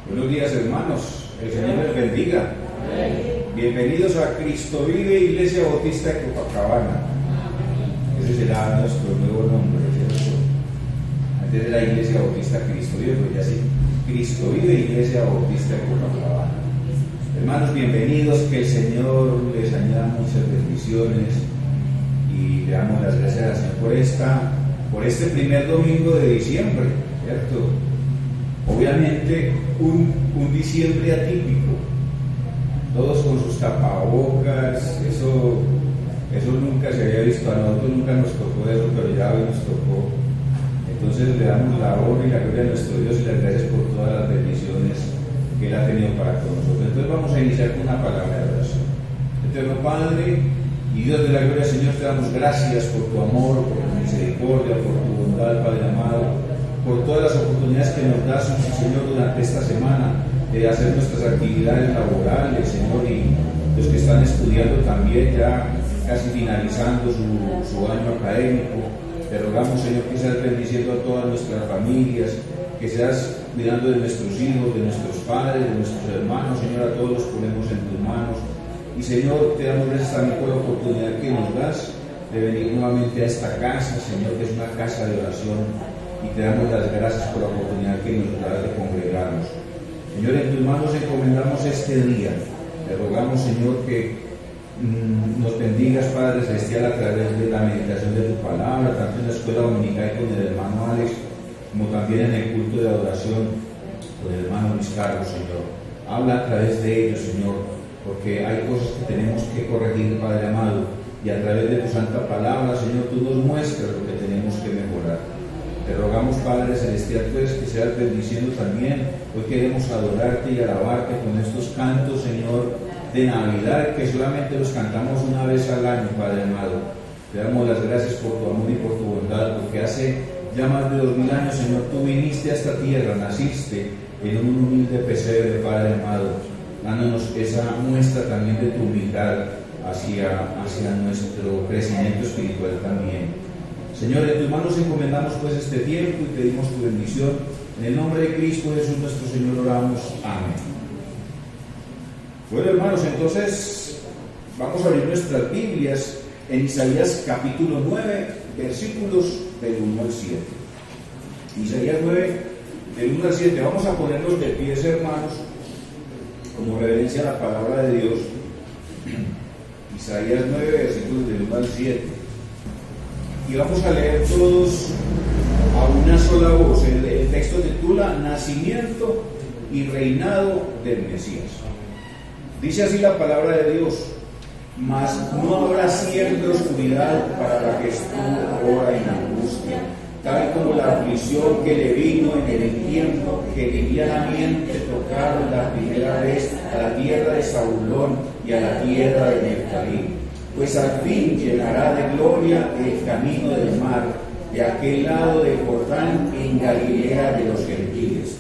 Buenos días, hermanos, el Señor les bendiga. Bienvenidos a Cristo Vive, Iglesia Bautista de Copacabana. Ese será nuestro nuevo nombre, ¿cierto? Antes era Iglesia Bautista Cristo Vive, pero ya sí, Cristo Vive, Iglesia Bautista de Copacabana. Hermanos, bienvenidos, que el Señor les añada muchas bendiciones y le damos las gracias al Señor por este primer domingo de diciembre, ¿cierto? Obviamente un diciembre atípico, todos con sus tapabocas, eso nunca se había visto, a nosotros nunca nos tocó eso, pero ya hoy nos tocó. Entonces le damos la honra y la gloria a nuestro Dios y las gracias por todas las bendiciones que Él ha tenido para con nosotros. Entonces vamos a iniciar con una palabra de oración. Eterno Padre y Dios de la gloria, Señor, te damos gracias por tu amor, por tu misericordia, por tu bondad, Padre amado, por todas las oportunidades que nos das, Señor, durante esta semana de hacer nuestras actividades laborales, Señor, y los que están estudiando también ya casi finalizando su año académico. Te rogamos, Señor, que seas bendiciendo a todas nuestras familias, que seas cuidando de nuestros hijos, de nuestros padres, de nuestros hermanos, Señor, a todos los ponemos en tus manos. Y Señor, te damos gracias también por la oportunidad que nos das de venir nuevamente a esta casa, Señor, que es una casa de oración. Y te damos las gracias por la oportunidad que nos da de congregarnos. Señor, en tus manos encomendamos este día. Te rogamos, Señor, que nos bendigas, Padre Celestial, a través de la meditación de tu palabra, tanto en la escuela dominical con el hermano Alex, como también en el culto de adoración con el hermano Luis Carlos, Señor. Habla a través de ellos, Señor, porque hay cosas que tenemos que corregir, Padre amado, y a través de tu santa palabra, Señor, tú nos muestras lo que tenemos que mejorar. Te rogamos, Padre Celestial, pues, que seas bendiciendo también. Hoy queremos adorarte y alabarte con estos cantos, Señor, de Navidad, que solamente los cantamos una vez al año, Padre amado. Te damos las gracias por tu amor y por tu bondad, porque hace ya más de 2000 años, Señor, tú viniste a esta tierra, naciste en un humilde pesebre, Padre amado, dándonos esa muestra también de tu humildad hacia nuestro crecimiento espiritual también. Señor, en tus manos encomendamos pues este tiempo y pedimos tu bendición. En el nombre de Cristo Jesús nuestro Señor oramos. Amén. Bueno, hermanos, entonces vamos a abrir nuestras Biblias en Isaías capítulo 9, versículos del 1 al 7. Isaías 9, del 1 al 7. Vamos a ponernos de pies, hermanos, como reverencia a la palabra de Dios. Isaías 9, versículos del 1 al 7. Y vamos a leer todos a una sola voz. El texto titula Nacimiento y Reinado del Mesías. Dice así la palabra de Dios: mas no habrá siempre oscuridad para la que estuvo ahora en angustia, tal como la aflicción que le vino en el tiempo que livianamente tocaron la primera vez a la tierra de Zabulón y a la tierra de Neftalí. Pues al fin llenará de gloria el camino del mar, de aquel lado del Jordán, en Galilea de los gentiles.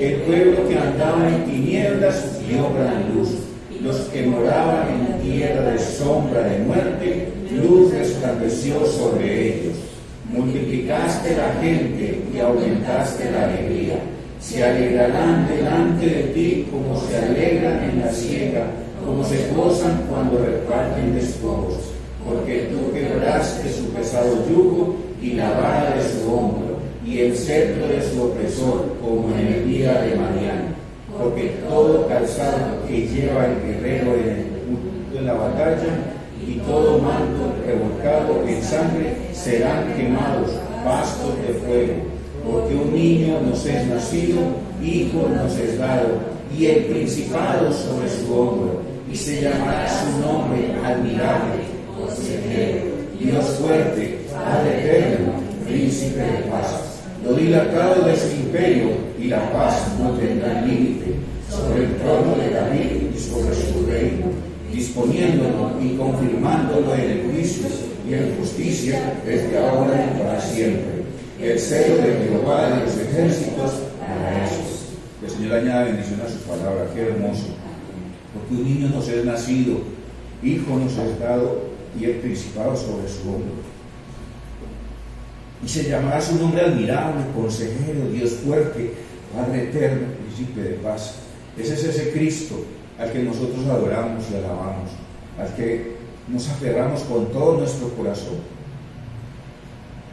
El pueblo que andaba en tinieblas vio gran luz, los que moraban en tierra de sombra de muerte, luz resplandeció sobre ellos. Multiplicaste la gente y aumentaste la alegría. Se alegrarán delante de ti como se alegran en la siega, como se gozan cuando reparten despojos, porque tú quebraste su pesado yugo y la vara de su hombro, y el cetro de su opresor, como en el día de Madián. Porque todo calzado que lleva el guerrero en el punto de la batalla, y todo manto revolcado en sangre, serán quemados, pastos de fuego. Porque un niño nos es nacido, hijo nos es dado, y el principado sobre su hombro, y se llamará su nombre Admirable, Consejero, Dios fuerte, Padre eterno, Príncipe de paz. Lo dilatado de su imperio, y la paz no tendrá límite, sobre el trono de David y sobre su reino, disponiéndolo y confirmándolo en el juicio y en justicia desde ahora y para siempre. el celo de Jehová de los ejércitos para ellos. Que el Señor añada bendición a su palabra, qué hermoso. Porque un niño nos es nacido, hijo nos es dado, y el principado sobre su hombro. Y se llamará su nombre admirable, consejero, Dios fuerte, Padre eterno, príncipe de paz. Ese es ese Cristo al que nosotros adoramos y alabamos, al que nos aferramos con todo nuestro corazón.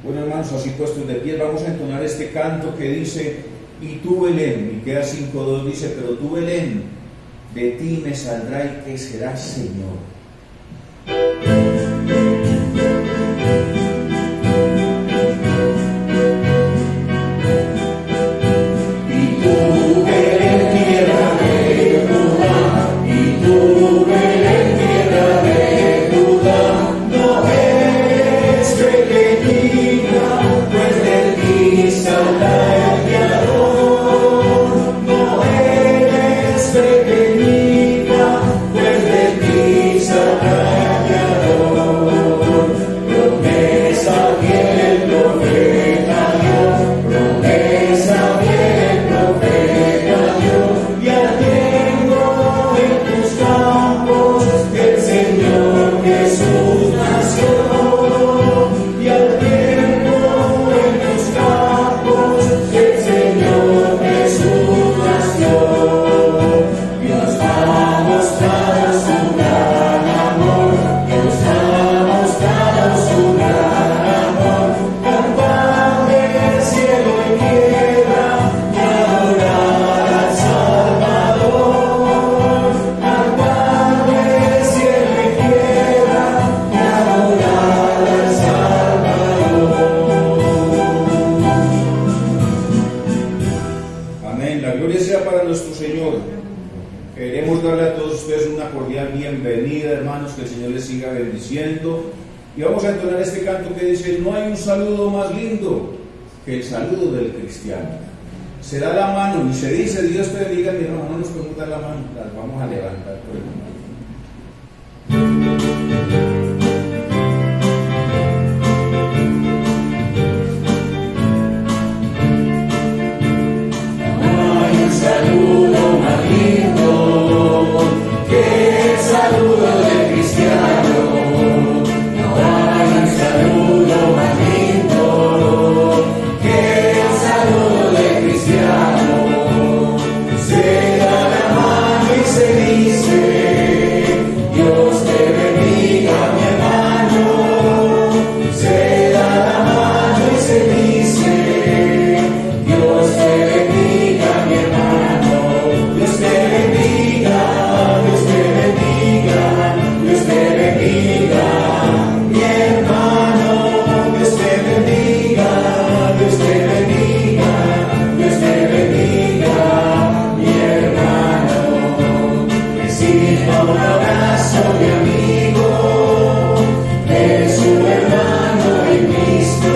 Bueno, hermanos, así puestos de pie, vamos a entonar este canto que dice: y tú, Belén, Miqueas 5:2 dice: pero tú, Belén, de ti me saldrá y que serás Señor. Y vamos a entonar este canto que dice: no hay un saludo más lindo que el saludo del cristiano. Se da la mano y se dice: Dios te bendiga, mi hermano. No nos podemos dar la mano, las vamos a levantar por el mundo. Saludo más lindo que el saludo del cristiano. No hay un saludo más lindo que el saludo del cristiano. Se da la mano y se dice: Dios te bendiga, mi hermano. Se da la mano y se dice: Dios te bendiga, mi hermano. Dios te bendiga, Dios te bendiga, Dios te bendiga, mi hermano. Dios te bendiga, Dios te bendiga, Dios te bendiga, mi hermano. Reciba un abrazo, mi amigo, de su hermano en Cristo.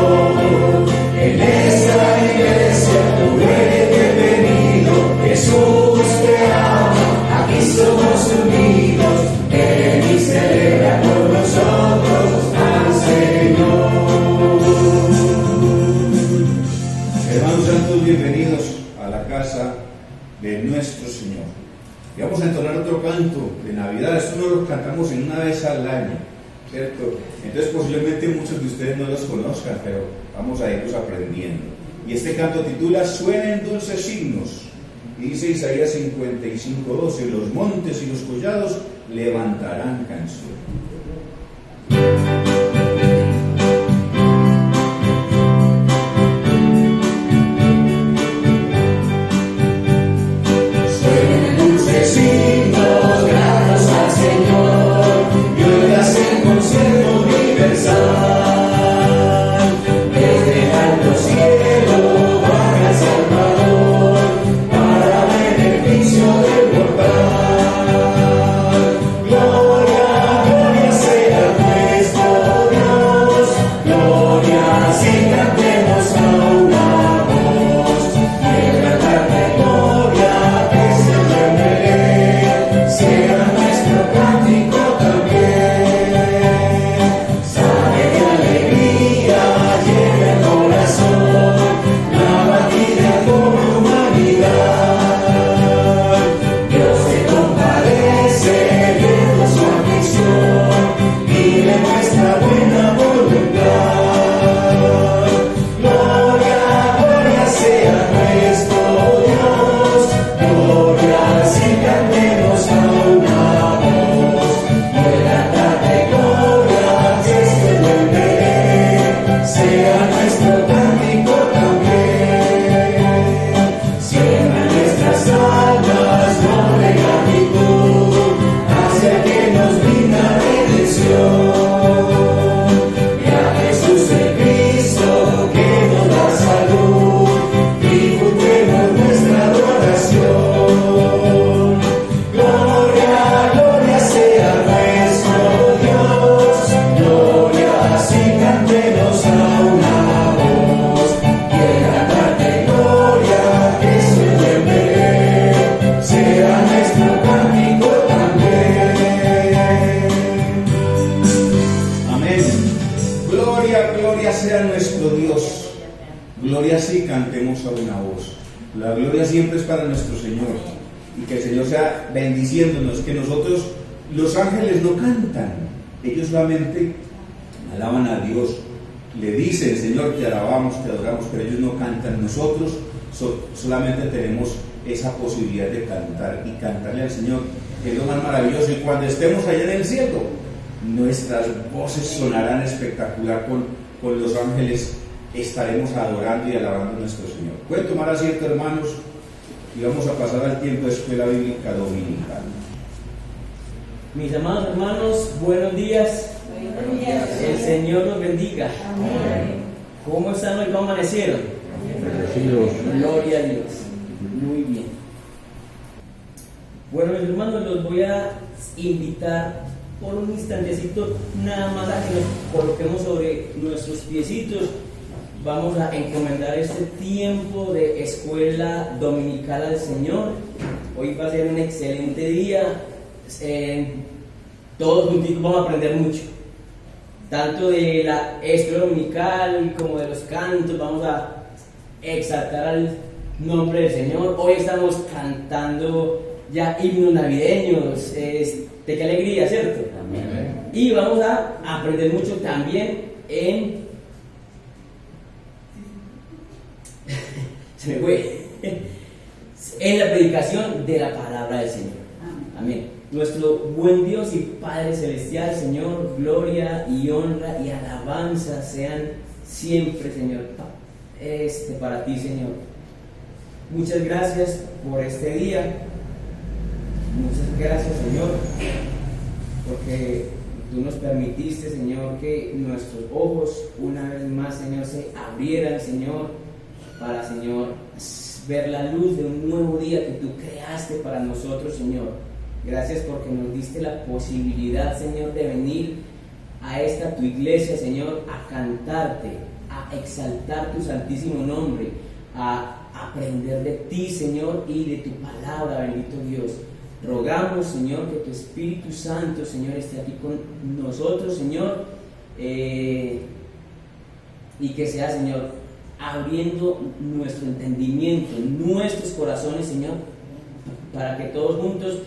En esta iglesia tú eres bienvenido. Jesús te ama, aquí somos unidos. Ven y celebra con nosotros al Señor. Hermanos santos, bienvenidos a la casa de nuestro Señor. Y vamos a entonar otro canto de Navidad. Esto no lo cantamos en una vez al año, ¿cierto? Entonces posiblemente muchos de ustedes no los conozcan, pero vamos a irlos aprendiendo. Y este canto titula Suenen dulces signos. Y dice Isaías 55:12: los montes y los collados levantarán canción. Suenen dulces signos, gracias al Señor, y oigas el concierto universal. Desde el alto cielo baja el Salvador, para beneficio del mortal. Gloria, gloria sea gloria sea nuestro Dios. Gloria sí, cantemos a una voz. La gloria siempre es para nuestro Señor. Y que el Señor sea bendiciéndonos, que nosotros, los ángeles no cantan, ellos solamente alaban a Dios. Le dicen, Señor, te alabamos, te adoramos, pero ellos no cantan. Nosotros solamente tenemos esa posibilidad de cantar y cantarle al Señor, que es lo más maravilloso. Y cuando estemos allá en el cielo, nuestras voces sonarán espectacular con los ángeles. Estaremos adorando y alabando a nuestro Señor. Pueden tomar asiento, hermanos, y vamos a pasar al tiempo de escuela bíblica dominical. Mis amados hermanos, buenos días. Buenos días. El Señor los bendiga. Amén. ¿Cómo están hoy? ¿Cómo amanecieron? Bendecidos. Gloria a Dios. Muy bien. Bueno, mis hermanos, los voy a invitar por un instantecito nada más a que nos coloquemos sobre nuestros piecitos. Vamos a encomendar este tiempo de escuela dominical al Señor. Hoy va a ser un excelente día. Todos juntitos vamos a aprender mucho. Tanto de la escuela dominical como de los cantos. Vamos a exaltar al nombre del Señor. Hoy estamos cantando ya himnos navideños. De qué alegría, ¿cierto? Amén. Y vamos a aprender mucho también en... Se me fue. En la predicación de la palabra del Señor. Amén. Nuestro buen Dios y Padre Celestial, Señor, gloria y honra y alabanza sean siempre, Señor, para ti, Señor. Muchas gracias por este día. Muchas gracias, Señor, porque tú nos permitiste, Señor, que nuestros ojos una vez más, Señor, se abrieran, Señor, para, Señor, ver la luz de un nuevo día que tú creaste para nosotros, Señor. Gracias porque nos diste la posibilidad, Señor, de venir a esta tu iglesia, Señor, a cantarte, a exaltar tu santísimo nombre, a aprender de ti, Señor, y de tu palabra, bendito Dios. Rogamos, Señor, que tu Espíritu Santo, Señor, esté aquí con nosotros, Señor, y que sea, Señor, abriendo nuestro entendimiento, nuestros corazones, Señor, para que todos juntos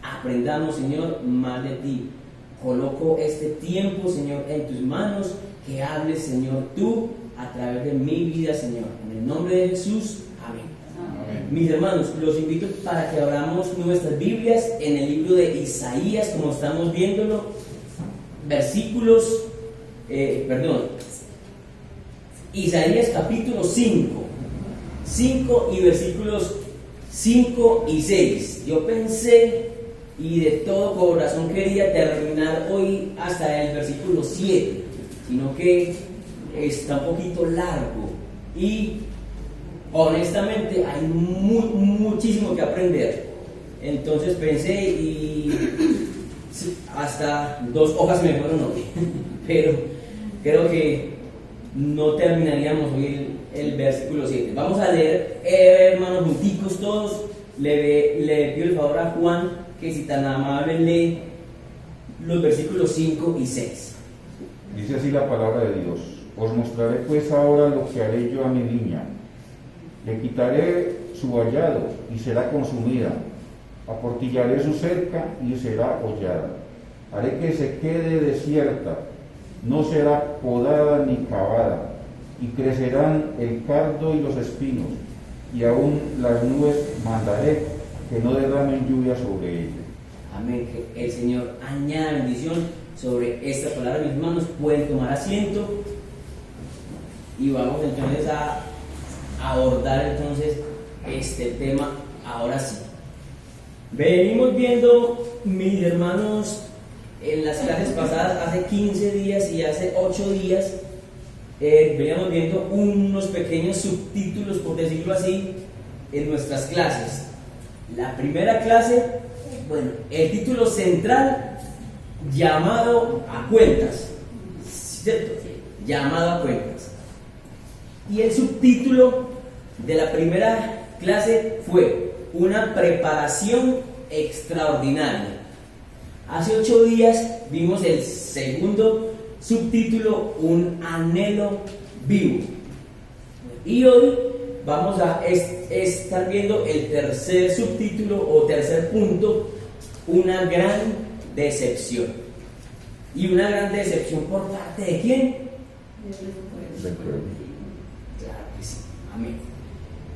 aprendamos, Señor, más de ti. Coloco este tiempo, Señor, en tus manos, que hables, Señor, tú a través de mi vida, Señor. En el nombre de Jesús, amén. Amén. Mis hermanos, los invito para que abramos nuestras Biblias en el libro de Isaías, como estamos viéndolo, Isaías capítulo 5 y versículos 5 y 6. Yo pensé y de todo corazón quería terminar hoy hasta el versículo 7, sino que está un poquito largo y honestamente hay muchísimo que aprender. Entonces pensé y hasta 2 hojas me fueron hoy, pero creo que no terminaríamos hoy el versículo 7. Vamos a leer, hermanos, junticos todos. Le pido el favor a Juan que, si tan amable, lee los versículos 5 y 6. Dice así la palabra de Dios: os mostraré pues ahora lo que haré yo a mi viña. Le quitaré su vallado y será consumida. Aportillaré su cerca y será hollada. Haré que se quede desierta, no será podada ni cavada, y crecerán el cardo y los espinos, y aún las nubes mandaré que no derramen lluvia sobre ella. Amén. Que el Señor añada bendición sobre esta palabra. Mis hermanos, pueden tomar asiento y vamos entonces a abordar entonces este tema ahora sí. Venimos viendo, mis hermanos, en las clases pasadas, hace 15 días y hace 8 días, veníamos viendo unos pequeños subtítulos, por decirlo así, en nuestras clases. La primera clase, bueno, el título central, llamado a cuentas, ¿cierto? Llamado a cuentas. Y el subtítulo de la primera clase fue una preparación extraordinaria. Hace 8 días vimos el segundo subtítulo Un anhelo vivo. Y hoy vamos a estar viendo el tercer subtítulo o tercer punto, una gran decepción. ¿Y una gran decepción por parte de quién? Del pueblo. Claro que sí, amén.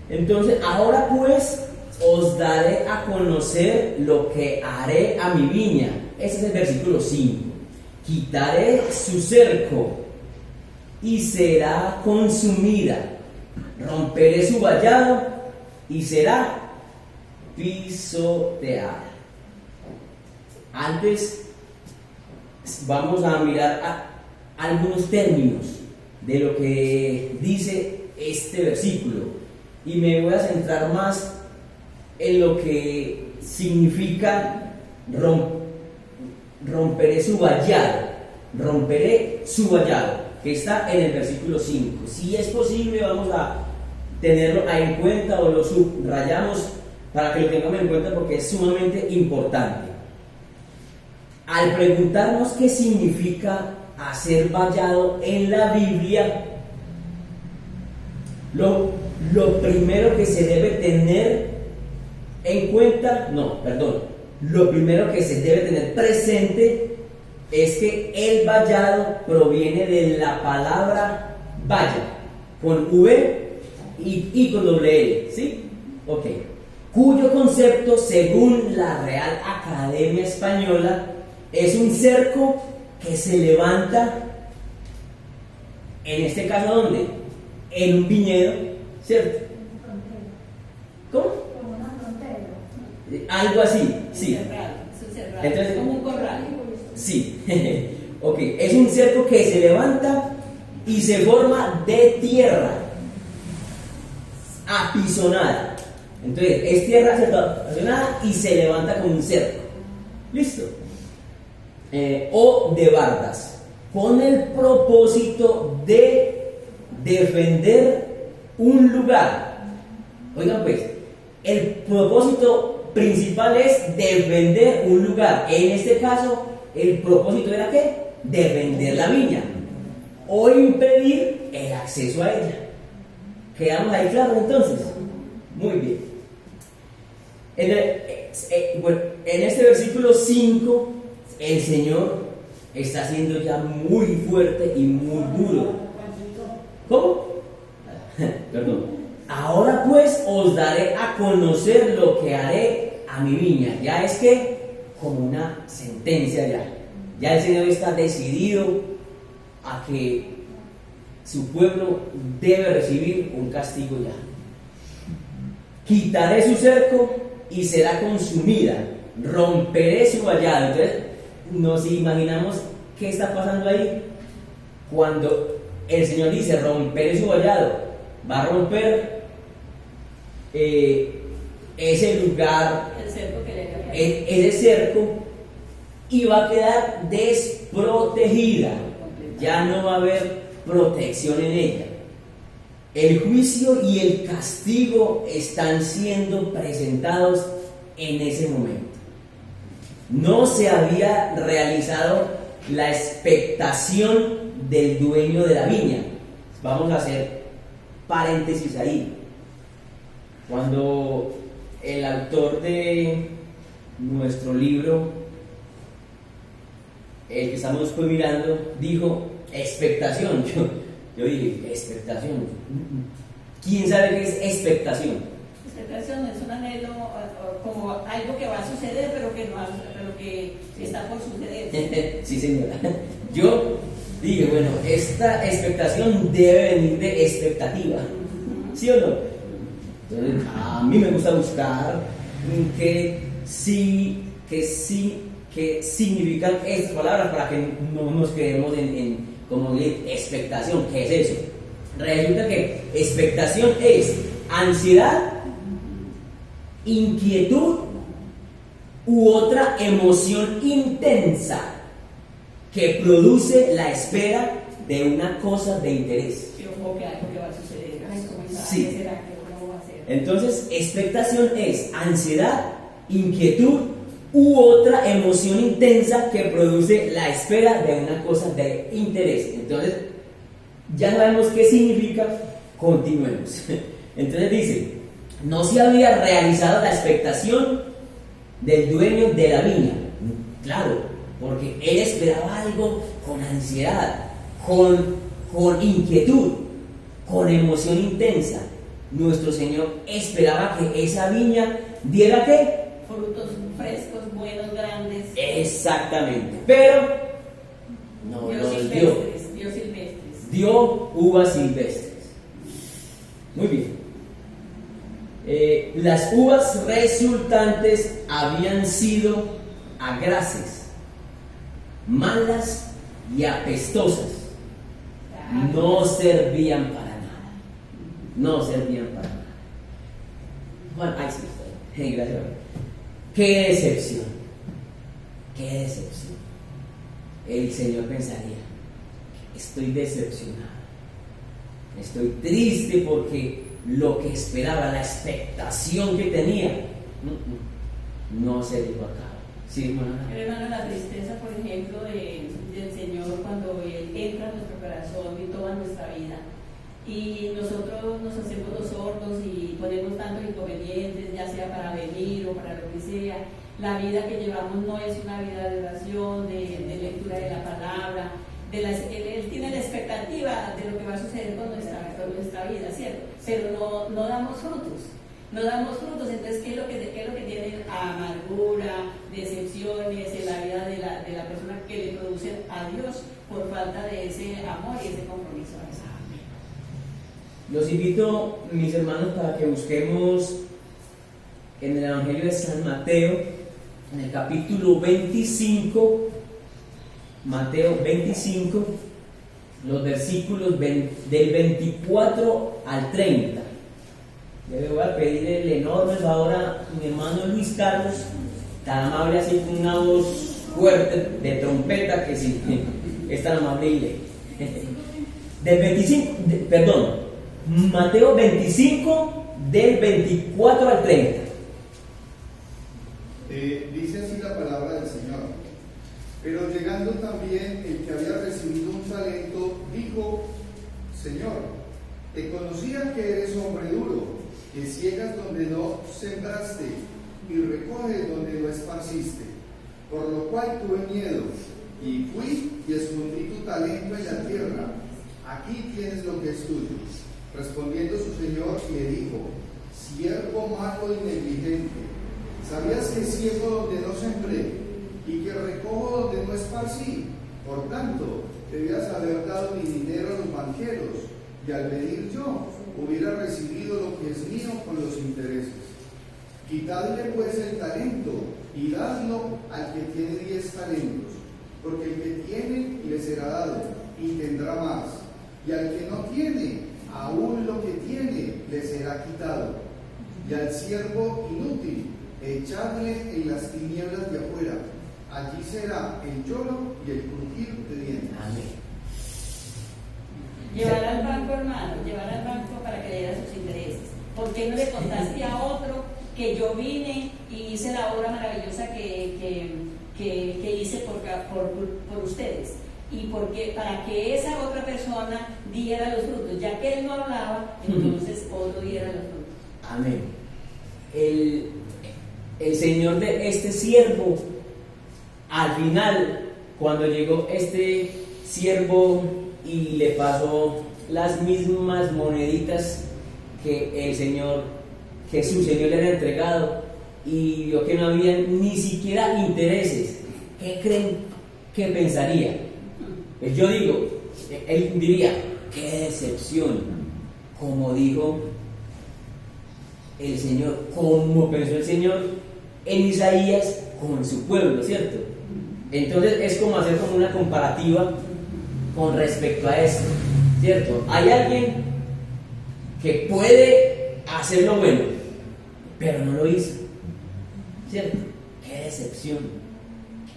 Entonces, ahora pues os daré a conocer lo que haré a mi viña. Ese es el versículo 5. Quitaré su cerco y será consumida. Romperé su vallado y será pisoteada. Antes vamos a mirar algunos términos de lo que dice este versículo y me voy a centrar más en lo que significa romperé su vallado, que está en el versículo 5. Si es posible, vamos a tenerlo en cuenta o lo subrayamos para que lo tengamos en cuenta porque es sumamente importante. Al preguntarnos qué significa hacer vallado en la Biblia, lo primero que se debe tener en cuenta, lo primero que se debe tener presente es que el vallado proviene de la palabra valla, con V y con doble L, ¿sí? Ok. Cuyo concepto, según la Real Academia Española, es un cerco que se levanta, en este caso, ¿dónde? En un viñedo, ¿cierto? ¿Cómo? Como una frontera. Algo así, sí. Cerrado. Entonces, Como un corral. Sí, ok, es un cerco que se levanta y se forma de tierra apisonada. Entonces, es tierra apisonada y se levanta como un cerco. ¿Listo? O de bardas, con el propósito de defender un lugar. Oigan pues, el propósito principal es defender un lugar. En este caso, el propósito era ¿qué? Defender la viña o impedir el acceso a ella. ¿Quedamos ahí claros entonces? Muy bien. En este versículo 5, el Señor está siendo ya muy fuerte y muy duro. ¿Cómo? Perdón. Ahora pues os daré a conocer lo que haré a mi viña. Ya es que como una sentencia ya el Señor está decidido a que su pueblo debe recibir un castigo ya. Quitaré su cerco y será consumida, romperé su vallado. Entonces nos imaginamos qué está pasando ahí cuando el Señor dice romperé su vallado. Va a romper ese lugar, El cerco que le había. ese cerco, y va a quedar desprotegida. Ya no va a haber protección en ella. El juicio y el castigo están siendo presentados en ese momento. No se había realizado la expectación del dueño de la viña. Vamos a hacer paréntesis ahí. Cuando el autor de nuestro libro, el que estamos pues mirando, dijo expectación, yo dije, expectación. ¿Quién sabe qué es expectación? Expectación es un anhelo, como algo que va a suceder, pero que está por suceder. Sí, señora. Yo dije, bueno, esta expectación debe venir de expectativa. ¿Sí o no? Entonces, a mí me gusta buscar qué significan estas palabras para que no nos quedemos en como expectación. ¿Qué es eso? Resulta que expectación es ansiedad, inquietud u otra emoción intensa que produce la espera de una cosa de interés. Yo creo que algo que va a suceder. Ay, ¿cómo está? Sí. ¿Qué será? ¿Cómo va a ser? Entonces, expectación es ansiedad, inquietud u otra emoción intensa que produce la espera de una cosa de interés. Entonces, ya sabemos qué significa, continuemos. Entonces dice, no se había realizado la expectación del dueño de la viña. Claro, porque él esperaba algo con ansiedad, con inquietud, con emoción intensa. Nuestro Señor esperaba que esa viña diera ¿qué? Frutos frescos, buenos, grandes. Exactamente, pero no Dios los dio. silvestres, Dios silvestres. Dio uvas silvestres. Muy bien. Las uvas resultantes habían sido agraces, malas y apestosas. No servían para nada. No servían para nada. Bueno, ahí sí está. Gracias. ¡Qué decepción! ¡Qué decepción! El Señor pensaría, estoy decepcionado. Estoy triste porque lo que esperaba, la expectación que tenía, no se llevó a cabo. Sí, hermano. Pero hermano, la tristeza, por ejemplo, del Señor cuando Él entra en nuestro corazón y toma nuestra vida. Y nosotros nos hacemos los sordos y ponemos tantos inconvenientes, ya sea para venir o para lo que sea. La vida que llevamos no es una vida de oración, de lectura de la palabra. Él tiene la expectativa de lo que va a suceder con nuestra vida, ¿cierto? Pero no damos frutos. No damos frutos, entonces, ¿qué es lo que tiene? Amargura, decepciones en la vida de la persona que le produce a Dios por falta de ese amor y ese compromiso. Los invito, mis hermanos, para que busquemos en el Evangelio de San Mateo, en el capítulo 25, Mateo 25, los versículos del 24 al 30. Yo le voy a pedir el enorme favor a mi hermano Luis Carlos, tan amable así con una voz fuerte de trompeta, que sí, es tan amable y lee. Del 25, perdón, Mateo 25, del 24 al 30. Dice así la palabra del Señor. Pero llegando también el que había recibido un talento, dijo: Señor, te conocía que eres hombre duro, que ciegas donde no sembraste y recoges donde no esparciste. Por lo cual tuve miedo y fui y escondí tu talento en la tierra. Aquí tienes lo que es tuyo. Respondiendo su señor le dijo: siervo malo y negligente, ¿sabías que ciego donde no sembré y que recojo donde no esparcí? Por tanto, debías haber dado mi dinero a los banqueros, y al venir yo hubiera recibido lo que es mío con los intereses. Quitadle pues el talento y dadlo al que tiene 10 talentos, porque el que tiene le será dado y tendrá más, y al que no tiene, aún lo que tiene le será quitado. Y al siervo inútil, echadle en las tinieblas de afuera. Allí será el lloro y el crujir de dientes. Amén. Llevar al banco, hermano, llevar al banco para que le diera sus intereses. ¿Por qué no le contaste a otro que yo vine y hice la obra maravillosa que hice por ustedes? Y porque para que esa otra persona diera los frutos, ya que él no hablaba, entonces otro diera los frutos. Amén. El Señor de este siervo, al final, cuando llegó este siervo y le pasó las mismas moneditas que su Señor le había entregado, y vio que no había ni siquiera intereses, ¿qué creen que pensaría? Pues yo digo, él diría: qué decepción, como dijo el Señor, como pensó el Señor en Isaías con su pueblo, ¿cierto? Entonces es como hacer como una comparativa con respecto a esto, ¿cierto? Hay alguien que puede hacer lo bueno, pero no lo hizo, ¿cierto? Qué decepción.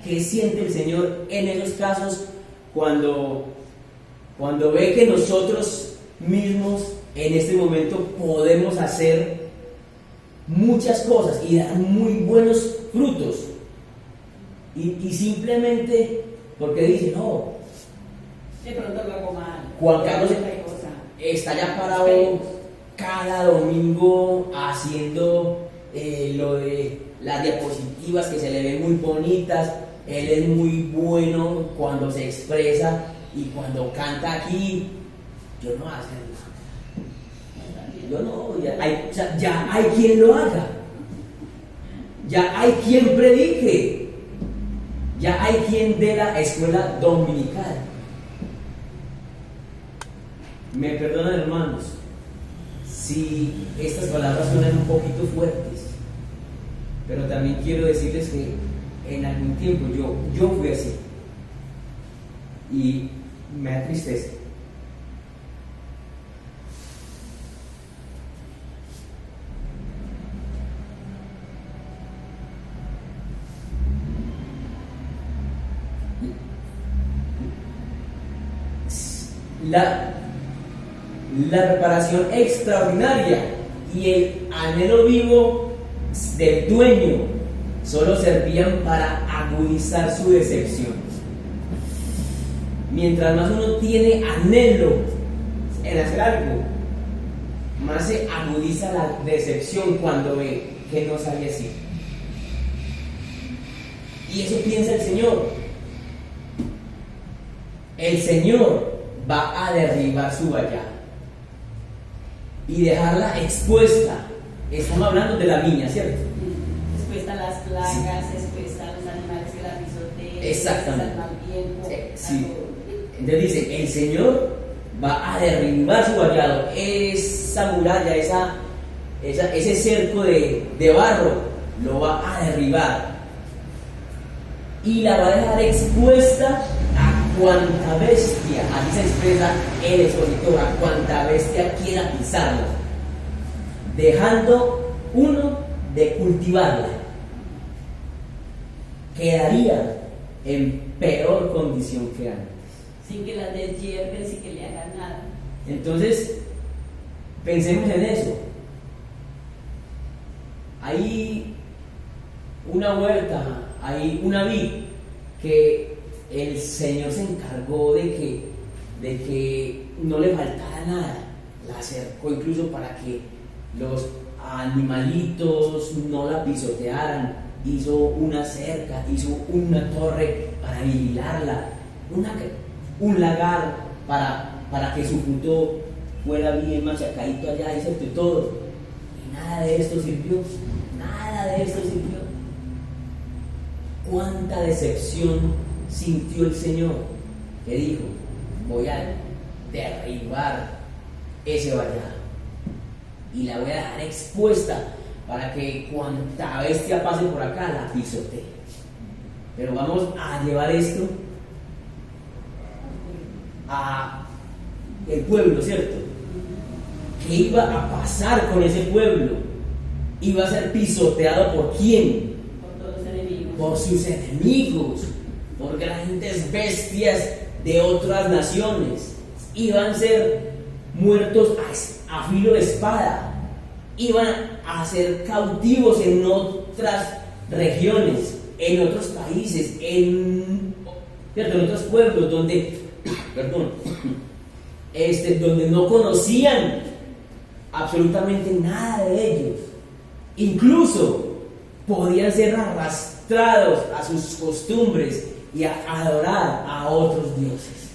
¿Qué siente el Señor en esos casos cuando ve que nosotros mismos en este momento podemos hacer muchas cosas y dar muy buenos frutos, Y simplemente porque dice, no, De pronto lo hago mal. Juan Carlos Otra cosa. está ya parado cada domingo haciendo lo de las diapositivas que se le ven muy bonitas. Él es muy bueno cuando se expresa y cuando canta aquí. Yo no voy a hacer nada. Yo no, ya hay quien lo haga. Ya hay quien predique. Ya hay quien dé la escuela dominical. Me perdonan, hermanos, si estas palabras suenan un poquito fuertes, pero también quiero decirles que en algún tiempo yo fui así y me da tristeza. La preparación extraordinaria y el anhelo vivo del dueño solo servían para agudizar su decepción. Mientras más uno tiene anhelo en hacer algo, más se agudiza la decepción cuando ve que no sale así. Y eso piensa el Señor. El Señor va a derribar su vallada y dejarla expuesta. Estamos hablando de la viña, ¿cierto? Expuesta a las plagas, expuesta a los animales que la pisotean, Exactamente. al mal tiempo. Sí. Entonces dice, el Señor va a derribar su vallado, esa muralla, ese cerco de barro, lo va a derribar y la va a dejar expuesta a cuanta bestia, así se expresa el expositor, a cuanta bestia quiera pisarla, dejando uno de cultivarla, quedaría en peor condición que antes. Sin que las deshierven, sin que le hagan nada. Entonces, pensemos en eso. Hay una huerta, hay una vid que el Señor se encargó de que no le faltara nada. La cercó incluso para que los animalitos no la pisotearan. Hizo una cerca, hizo una torre para vigilarla, un lagar para que su fruto fuera bien machacadito allá, hizo todo. Y nada de esto sirvió. Nada de esto sirvió. Cuánta decepción sintió el Señor, que dijo: voy a derribar ese vallado y la voy a dejar expuesta para que cuanta bestia pase por acá la pisotee. Pero vamos a llevar esto a el pueblo, ¿cierto? ¿Qué iba a pasar con ese pueblo? Iba a ser pisoteado ¿por quién? Por todos los enemigos. Por sus enemigos, por grandes bestias de otras naciones. Iban a ser muertos a filo de espada. Iban a ser cautivos en otras regiones, en otros países, en otros pueblos donde no conocían absolutamente nada de ellos. Incluso podían ser arrastrados a sus costumbres y a adorar a otros dioses.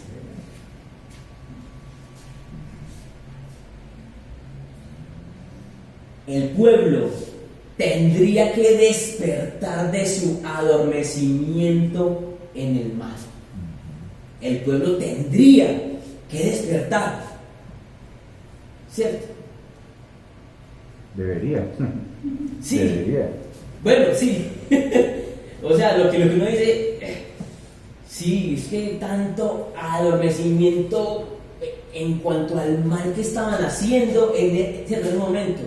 El pueblo tendría que despertar de su adormecimiento en el mal. El pueblo tendría que despertar, ¿cierto? Debería. Sí. Debería. Bueno, sí. O sea, lo que uno dice, sí, es que tanto adormecimiento en cuanto al mal que estaban haciendo en cierto momento.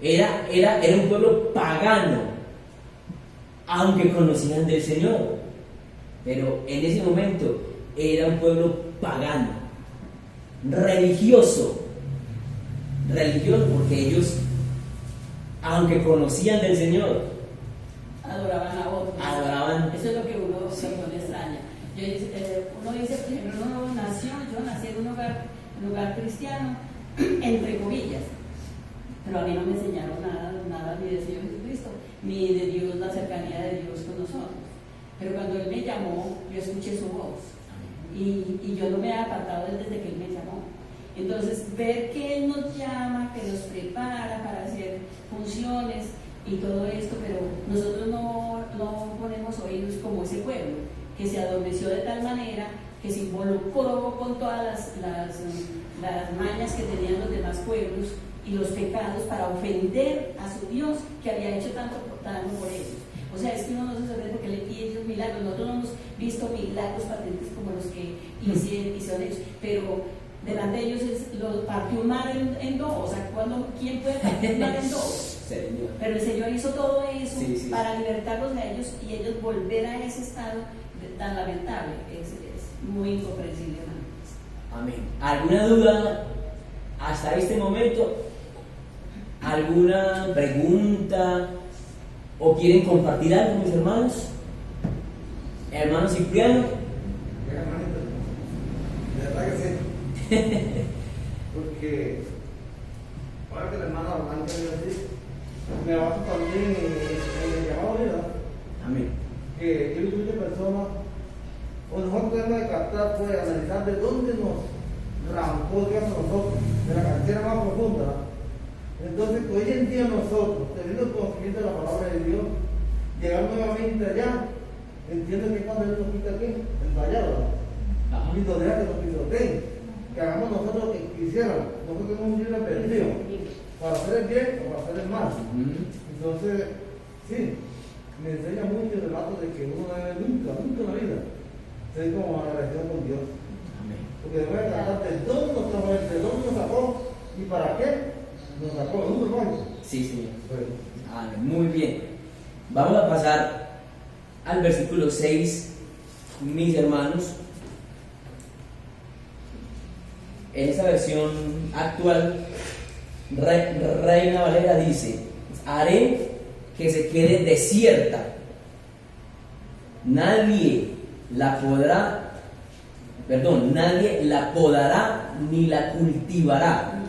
Era un pueblo pagano, aunque conocían del Señor, pero en ese momento era un pueblo pagano, religioso porque ellos, aunque conocían del Señor, adoraban a otros. Adoraban. Eso es lo que uno Sí. le extraña. Uno dice, por ejemplo, yo nací en un lugar cristiano, entre comillas, pero a mí no me enseñaron nada ni del Señor Jesucristo, ni de Dios, la cercanía de Dios con nosotros. Pero cuando Él me llamó, yo escuché su voz y yo no me he apartado desde que Él me llamó. Entonces, ver que Él nos llama, que nos prepara para hacer funciones y todo esto, pero nosotros no ponemos oídos como ese pueblo, que se adormeció de tal manera que se involucró con todas las mañas que tenían los demás pueblos y los pecados para ofender a su Dios que había hecho tanto por ellos. O sea, es que uno no se sorprende porque le pide ellos milagros. Nosotros no hemos visto milagros patentes como los que hicieron ellos, pero delante de ellos los partió un mar en dos. O sea, ¿quién puede partir un mar en dos? Señor. Pero el Señor hizo todo eso Sí. para libertarlos de ellos y ellos volver a ese estado tan lamentable. Es muy incomprensible, hermano. Amén. ¿Alguna duda hasta este momento? ¿Alguna pregunta? ¿O quieren compartir algo, mis hermanos? Hermano Cipriano. Hermanito, de verdad que sí. Porque ahora que el hermano Armando me dice, me baso también en el llamado, ¿verdad? Amén. Que yo y muchas personas, o nosotros tenemos que captar, pues, analizar de dónde nos arrancó Dios a nosotros, de la cantera más profunda. Entonces, hoy en día nosotros, teniendo el conocimiento de la palabra de Dios, llegar nuevamente allá, entiendo que cuando Él nos quita aquí, el vallado, y nos deja que nos pisoteen, que hagamos nosotros lo que quisiéramos, nosotros tenemos un libre perdido, para hacer el bien o para hacer el mal. Entonces, sí, me enseña mucho el relato de que uno debe nunca en la vida ser como agradecido con Dios. Amén. Porque debe tratar de dónde nos tomó, de dónde nos sacó y para qué nos sacó. ¿Dónde nos Sí, Señor. Bueno. Amén. Muy bien. Vamos a pasar al versículo 6, mis hermanos. En esta versión actual, Reina Valera dice: haré que se quede desierta. Nadie la podará ni la cultivará.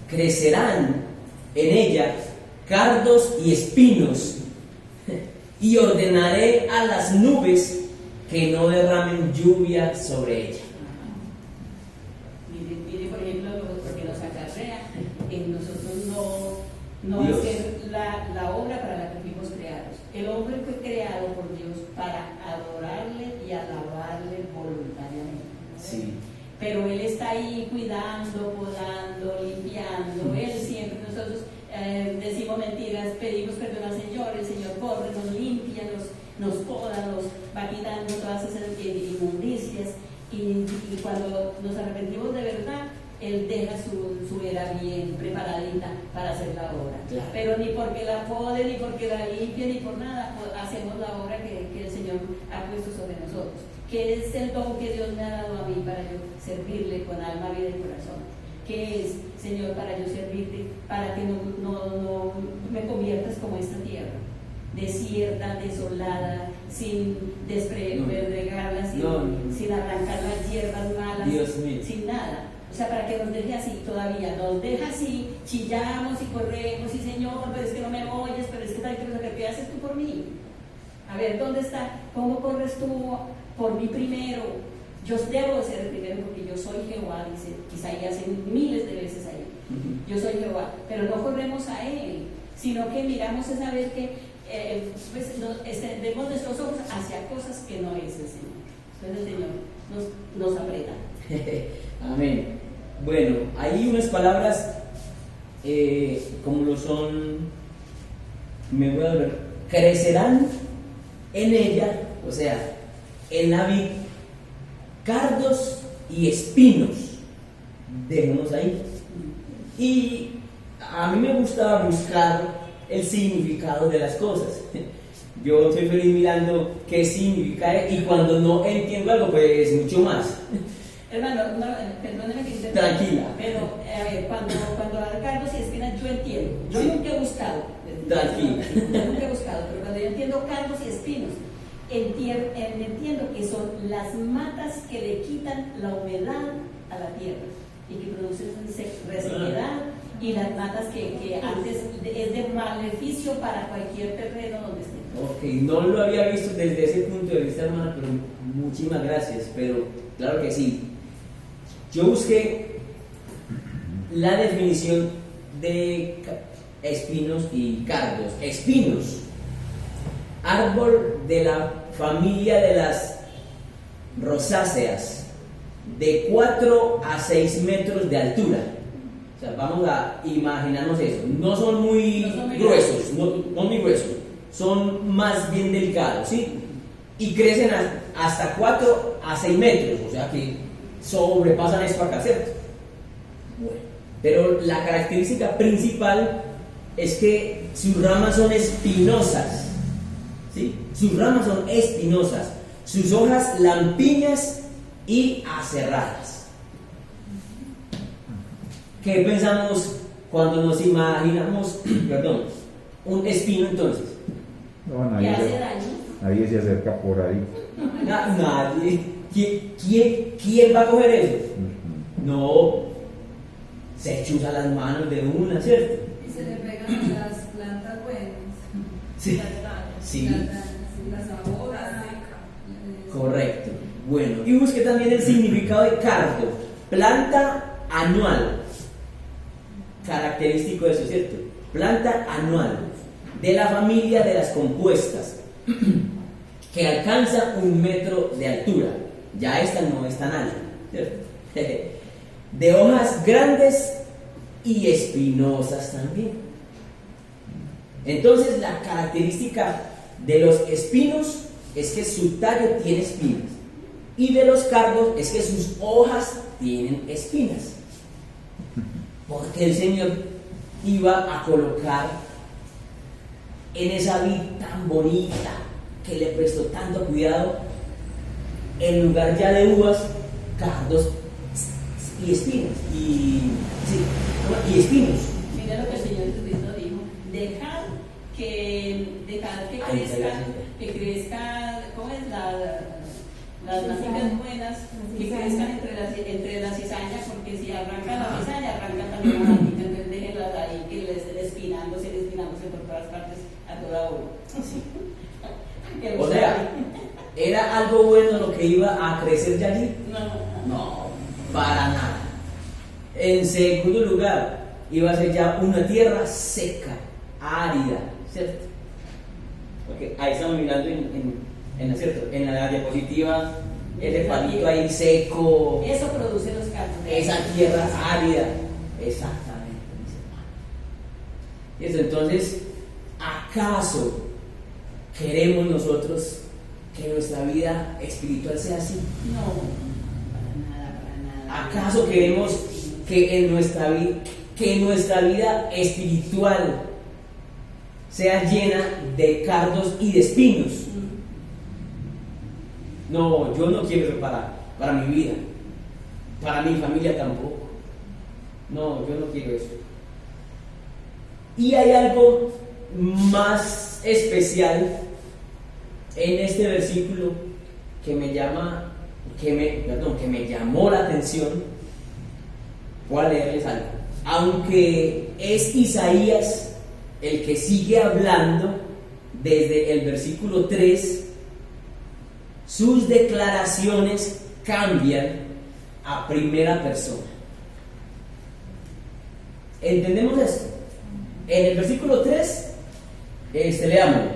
Crecerán en ella cardos y espinos, y ordenaré a las nubes que no derramen lluvia sobre ella. Mire, por ejemplo, lo que nos acarrea en nosotros no Dios. hacer la obra para la que fuimos creados. El hombre fue creado por Dios para adorarle y alabarle voluntariamente. Sí. Pero Él está ahí cuidando, podando, limpiando. Él siempre, nosotros decimos mentiras, pedimos perdón al Señor, el Señor corre, nos limpia, nos poda, nos va quitando todas esas inmundicias. Y cuando nos arrepentimos de verdad, Él deja su era bien preparadita para hacer la obra. Claro. Pero ni porque la pode, ni porque la limpie, ni por nada, hacemos la obra que el Señor ha puesto sobre nosotros. Que es el don que Dios me ha dado a mí para yo servirle con alma, vida y corazón. ¿Qué es, Señor, para yo servirte? Para que no me conviertas como esta tierra, desierta, desolada, sin despregarla, sin arrancar las hierbas malas, Dios mío. sin nada. O sea, para que nos deje así todavía, nos deja así, chillamos y corremos, y Señor, pero es que no me oyes, pero es que tal cosa, ¿qué haces tú por mí? A ver, ¿dónde está? ¿Cómo corres tú por mí primero? Yo debo ser el primero porque yo soy Jehová, dice Isaías miles de veces ahí. Yo soy Jehová, pero no corremos a Él, sino que miramos a saber que extendemos nuestros ojos hacia cosas que no es el Señor. Entonces el Señor nos aprieta. Amén. Bueno, hay unas palabras como lo son, me voy a ver, crecerán en ella, o sea, en la vid, cardos y espinos. Dejemos ahí. Y a mí me gusta buscar el significado de las cosas. Yo estoy feliz mirando qué significa, y cuando no entiendo algo, pues mucho más. Hermano, perdóneme que interrumpa. Tranquila. Pero, a ver, cuando cardos y espinas yo entiendo. Yo Sí. nunca he buscado. Tranquila. Yo nunca he buscado, viendo cardos y espinos. Entiendo que son las matas que le quitan la humedad a la tierra y que producen resequedad, y las matas que antes es de maleficio para cualquier terreno donde esté. Ok, no lo había visto desde ese punto de vista, hermana, pero muchísimas gracias. Pero claro que sí. Yo busqué la definición de espinos y cardos. Espinos, árbol de la familia de las rosáceas, de 4 a 6 metros de altura. O sea, vamos a imaginarnos eso. No son muy gruesos, no muy gruesos, son más bien delgados, ¿sí? Y crecen hasta 4 a 6 metros, o sea que sobrepasan esto acá, ¿cierto? Bueno, pero la característica principal es que sus ramas son espinosas, ¿sí? Sus ramas son espinosas, sus hojas lampiñas y aserradas. ¿Qué pensamos cuando nos imaginamos, perdón, un espino entonces? No, Que hace daño. nadie se acerca por ahí. Nadie. ¿Quién va a coger eso? No. Se chuza las manos de una, ¿cierto? Y se le pegan a las plantas buenas. Sí. Sí. Las ahogas. Correcto. Bueno, y busque también el significado de cardo. Planta anual. Característico de eso, ¿cierto? Planta anual de la familia de las compuestas, que alcanza 1 metro de altura. Ya esta no es tan alta, ¿cierto? De hojas grandes y espinosas también. Entonces, la característica de los espinos es que su tallo tiene espinas, y de los cardos es que sus hojas tienen espinas. Porque el Señor iba a colocar en esa vid tan bonita que le prestó tanto cuidado, en lugar ya de uvas, cardos y espinos. Y espinos. Mira lo que el Señor Jesucristo dijo: dejar que crezcan, ¿cómo es? Las maticas buenas, que crezcan entre la cizaña, porque si arrancan la cizaña, arrancan también la matica. Entonces déjenlas ahí, que les estén espinándose por todas partes a toda hora. O sea, ¿era algo bueno lo que iba a crecer de allí? No, para nada. En segundo lugar, iba a ser ya una tierra seca, árida, ¿cierto? Okay, ahí estamos mirando en la diapositiva, ese palito ahí seco. Eso produce los cardos. Esa tierra árida. Exactamente, mis hermanos. Entonces, ¿acaso queremos nosotros que nuestra vida espiritual sea así? No, para nada. ¿Acaso queremos que nuestra vida espiritual sea llena de cardos y de espinos? No, yo no quiero eso para mi vida, para mi familia tampoco. No, yo no quiero eso. Y hay algo más especial en este versículo que me llamó la atención. Voy a leerles algo. Aunque es Isaías el que sigue hablando desde el versículo 3, sus declaraciones cambian a primera persona. ¿Entendemos esto? En el versículo 3, leamos.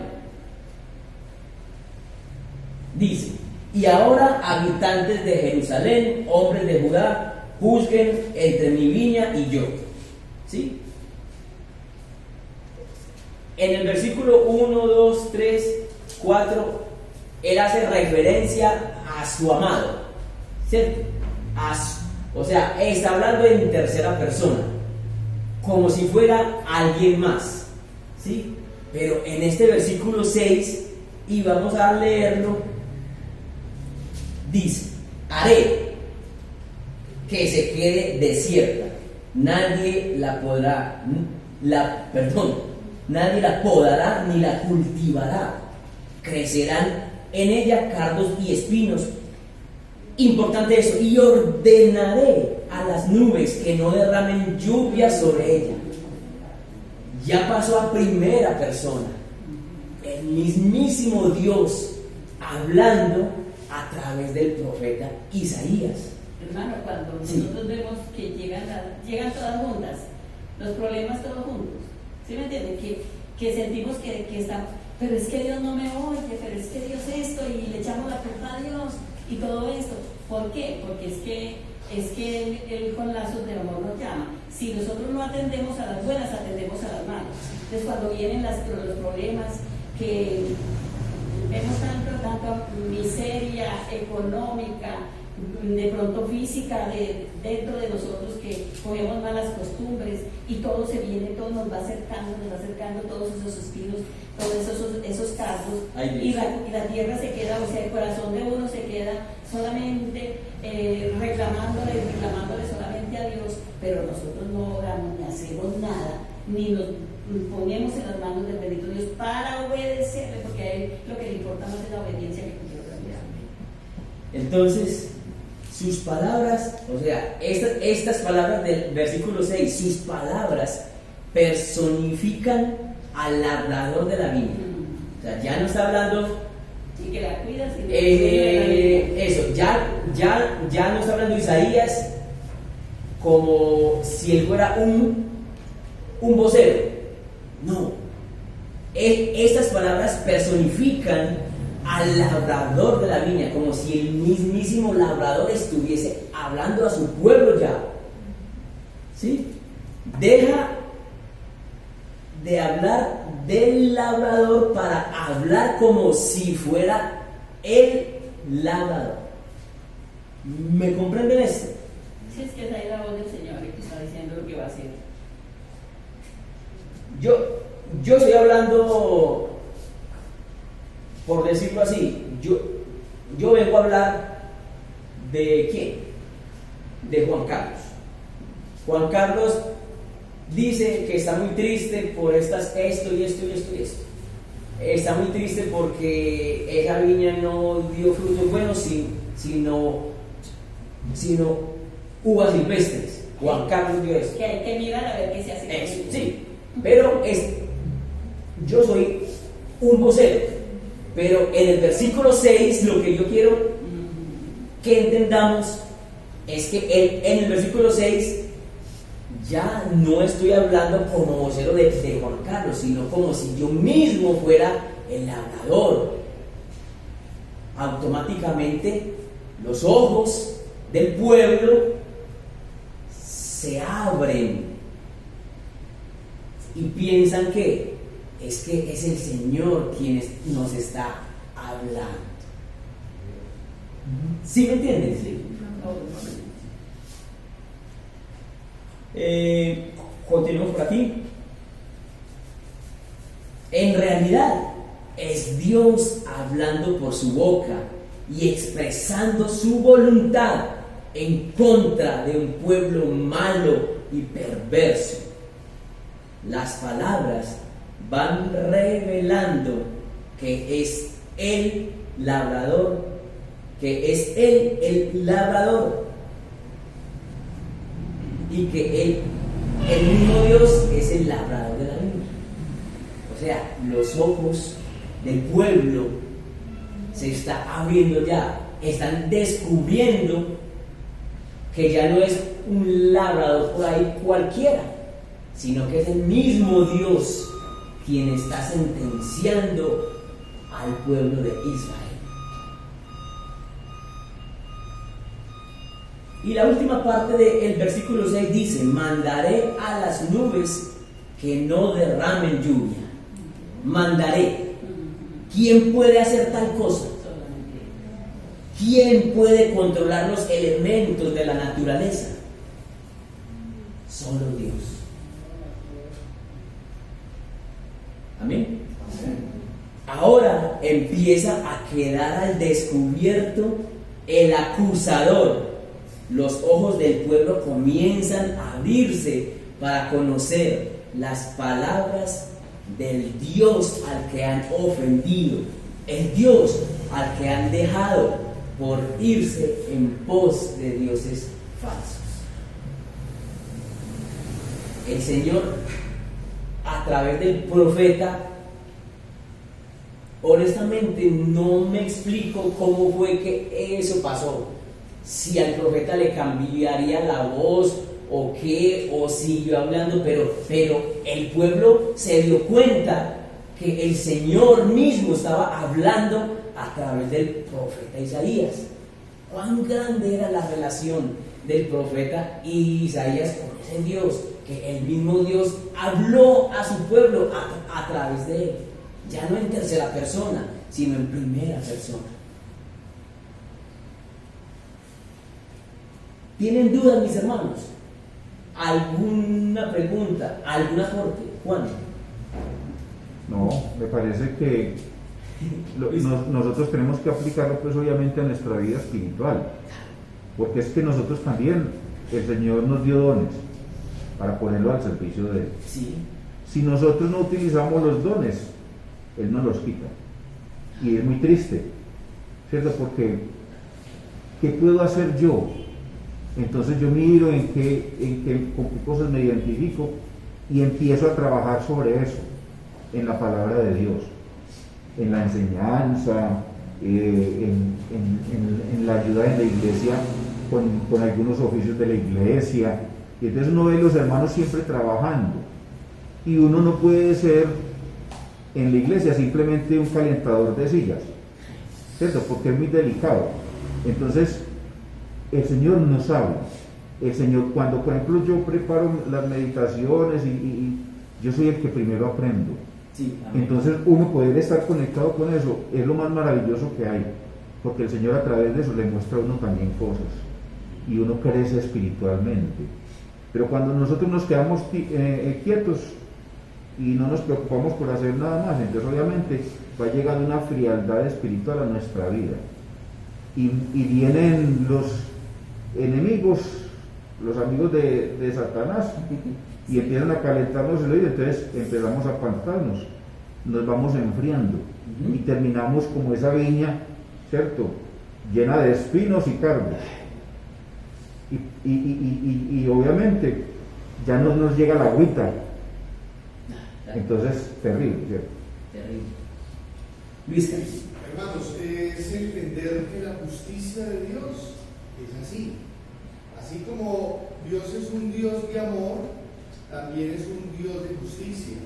Dice: y ahora, habitantes de Jerusalén, hombres de Judá, juzguen entre mi viña y yo. ¿Sí? En el versículo 1, 2, 3, 4, él hace referencia a su amado, ¿cierto? O sea, está hablando en tercera persona, como si fuera alguien más, ¿sí? Pero en este versículo 6, y vamos a leerlo, dice: haré que se quede desierta, nadie la podará ni la cultivará, crecerán en ella cardos y espinos. Importante eso, y ordenaré a las nubes que no derramen lluvia sobre ella. Ya pasó a primera persona, el mismísimo Dios hablando a través del profeta Isaías. Hermano, cuando Sí. nosotros vemos que llegan todas juntas, los problemas todos juntos, ¿sí me entienden? Que sentimos que estamos, pero es que Dios no me oye, pero es que Dios esto, y le echamos la culpa a Dios y todo esto. ¿Por qué? Porque es que él con lazos de amor nos llama. Si nosotros no atendemos a las buenas, atendemos a las malas. Entonces cuando vienen los problemas, que vemos tanto miseria económica, de pronto física, dentro de nosotros, que cogemos malas costumbres y todo se viene, todo nos va acercando todos esos espinos, todos esos cargos, y la tierra se queda, o sea, el corazón de uno se queda solamente reclamándole solamente a Dios, pero nosotros no oramos, ni hacemos nada, ni nos ponemos en las manos del bendito Dios para obedecerle, porque a él lo que le importa más es la obediencia que cualquier otra cosa. Entonces, sus palabras, o sea, estas palabras del versículo 6, sus palabras personifican al labrador de la viña. O sea, ya no está hablando... Y que la cuidas y eso, ya no está hablando Isaías como si él fuera un vocero. No. Estas palabras personifican al labrador de la viña, como si el mismísimo labrador estuviese hablando a su pueblo ya. ¿Sí? Deja de hablar del labrador para hablar como si fuera el labrador. ¿Me comprenden esto? Sí, es que es ahí la voz del Señor que está diciendo lo que va a hacer. Yo estoy hablando, por decirlo así, yo vengo a hablar de ¿quién? De Juan Carlos. Juan Carlos dice que está muy triste por esto y esto. Está muy triste porque esa viña no dio frutos buenos, sino uvas silvestres. Juan Carlos dio eso. Que hay que mirar a ver qué se hace. Eso, sí, pero yo soy un vocero, pero en el versículo 6 lo que yo quiero que entendamos es que en el versículo 6 ya no estoy hablando como vocero de Juan Carlos, sino como si yo mismo fuera el labrador. Automáticamente los ojos del pueblo se abren y piensan que es el Señor quien nos está hablando. ¿Sí me entienden? Sí. Continuemos por aquí. En realidad es Dios hablando por su boca y expresando su voluntad en contra de un pueblo malo y perverso. Las palabras van revelando que es el labrador, que es él el labrador, y que el mismo Dios es el labrador de la viña. O sea, los ojos del pueblo se está abriendo ya, están descubriendo que ya no es un labrador por ahí cualquiera, sino que es el mismo Dios quien está sentenciando al pueblo de Israel. Y la última parte del versículo 6 dice: mandaré a las nubes que no derramen lluvia. Mandaré. ¿Quién puede hacer tal cosa? ¿Quién puede controlar los elementos de la naturaleza? Solo Dios. Amén. Ahora empieza a quedar al descubierto el acusador. Los ojos del pueblo comienzan a abrirse para conocer las palabras del Dios al que han ofendido. el Dios al que han dejado por irse en pos de dioses falsos. El Señor, a través del profeta, honestamente no me explico cómo fue que eso pasó. Si al profeta le cambiaría la voz o qué, o siguió hablando, pero el pueblo se dio cuenta que el Señor mismo estaba hablando a través del profeta Isaías. Cuán grande era la relación del profeta y Isaías con ese Dios, que el mismo Dios habló a su pueblo a través de él, ya no en tercera persona, sino en primera persona. ¿Tienen dudas, mis hermanos? ¿Alguna pregunta? ¿Algún aporte? Juan. No, me parece que nosotros tenemos que aplicarlo pues obviamente a nuestra vida espiritual, porque es que nosotros también, el Señor nos dio dones para ponerlo al servicio de Él. Sí. Si nosotros no utilizamos los dones, Él nos los quita. Y es muy triste, ¿cierto? Porque ¿qué puedo hacer yo? Entonces yo miro con qué cosas me identifico y empiezo a trabajar sobre eso, en la palabra de Dios, en la enseñanza, en la ayuda en la iglesia, con algunos oficios de la iglesia. Y entonces uno ve a los hermanos siempre trabajando, y uno no puede ser en la iglesia simplemente un calentador de sillas, ¿cierto? Porque es muy delicado. Entonces el Señor nos habla. El Señor, cuando por ejemplo yo preparo las meditaciones y yo soy el que primero aprendo. Sí, amén. Entonces uno poder estar conectado con eso es lo más maravilloso que hay, porque el Señor a través de eso le muestra a uno también cosas y uno crece espiritualmente. Pero cuando nosotros nos quedamos quietos y no nos preocupamos por hacer nada más, entonces obviamente va llegando una frialdad espiritual a nuestra vida y vienen los enemigos, los amigos de Satanás, y empiezan a calentarnos el oído. Entonces empezamos a apartarnos, nos vamos enfriando y terminamos como esa viña, ¿cierto?, llena de espinos y cardos, y obviamente ya no nos llega la agüita. Entonces, terrible, ¿cierto? Terrible. Luis. Hermanos, es entender que la justicia de Dios es así. Así como Dios es un Dios de amor, también es un Dios de justicia.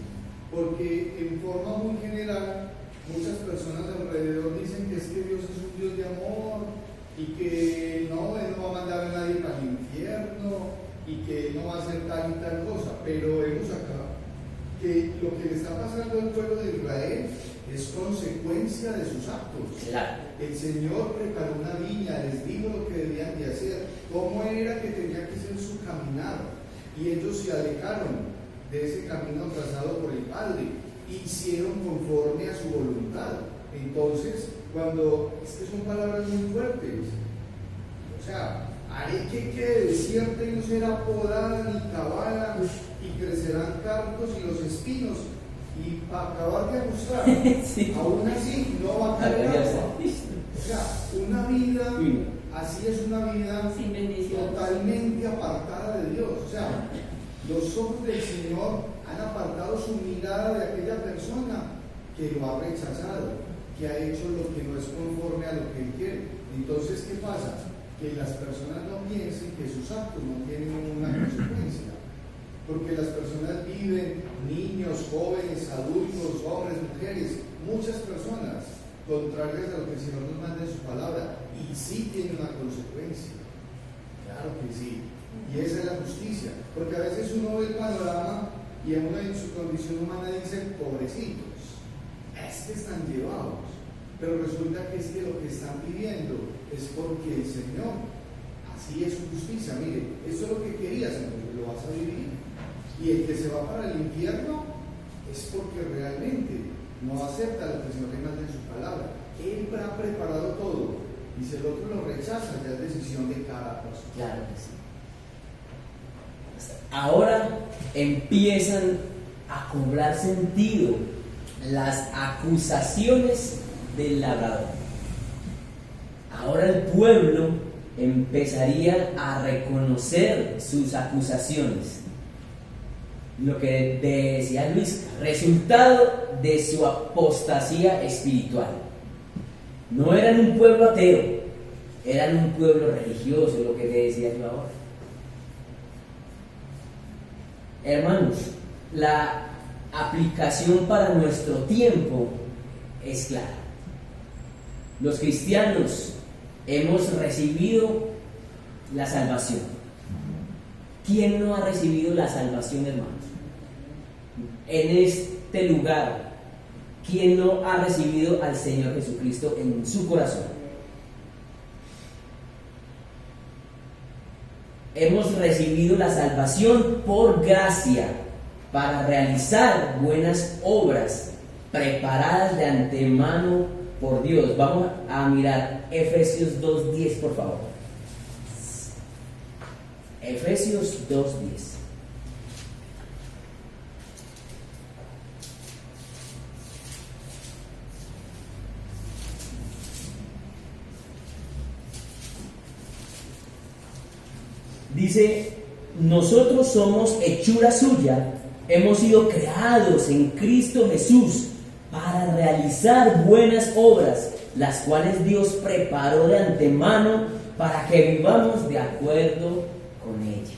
Porque en forma muy general, muchas personas alrededor dicen que es que Dios es un Dios de amor y que no, Él no va a mandar a nadie para el infierno y que Él no va a hacer tal y tal cosa. Pero vemos acá que lo que le está pasando al pueblo de Israel es consecuencia de sus actos. Claro. El Señor preparó una viña, les dijo lo que debían de hacer, cómo era que tenía que ser su caminar, y ellos se alejaron de ese camino trazado por el Padre, hicieron conforme a su voluntad. Entonces, es que son palabras muy fuertes, o sea, haré que quede desierta y no será podada ni cavada, y crecerán cardos y los espinos, y para acabar de ajustar, sí, aún así no va a caer agua. O sea, una vida así es una vida sin bendición, totalmente apartada de Dios. O sea, los ojos del Señor han apartado su mirada de aquella persona que lo ha rechazado, que ha hecho lo que no es conforme a lo que Él quiere. Entonces, ¿qué pasa? Que las personas no piensen que sus actos no tienen una consecuencia. Porque las personas viven, niños, jóvenes, adultos, hombres, mujeres, muchas personas, contrarias a lo que el Señor nos manda en su palabra, y sí tiene una consecuencia. Claro que sí. Y esa es la justicia. Porque a veces uno ve el panorama y uno en su condición humana dice, pobrecitos, es que están llevados. Pero resulta que es que lo que están pidiendo es porque el Señor, así es su justicia. Mire, esto es lo que querías, Señor, lo vas a vivir. Y el que se va para el infierno es porque realmente no acepta lo que el Señor le manda en su palabra. Él ha preparado todo, y si el otro lo rechaza, ya es decisión de cada persona. Claro que sí. Ahora empiezan a cobrar sentido las acusaciones del labrador. Ahora el pueblo empezaría a reconocer sus acusaciones. Lo que decía Luis, resultado de su apostasía espiritual. No eran un pueblo ateo, eran un pueblo religioso, lo que te decía yo ahora. Hermanos, la aplicación para nuestro tiempo es clara. Los cristianos hemos recibido la salvación. ¿Quién no ha recibido la salvación, hermanos? En este lugar, ¿quién no ha recibido al Señor Jesucristo en su corazón? Hemos recibido la salvación por gracia para realizar buenas obras preparadas de antemano por Dios. Vamos a mirar Efesios 2:10, por favor. Efesios 2:10. Dice, nosotros somos hechura suya, hemos sido creados en Cristo Jesús para realizar buenas obras, las cuales Dios preparó de antemano para que vivamos de acuerdo con ellas.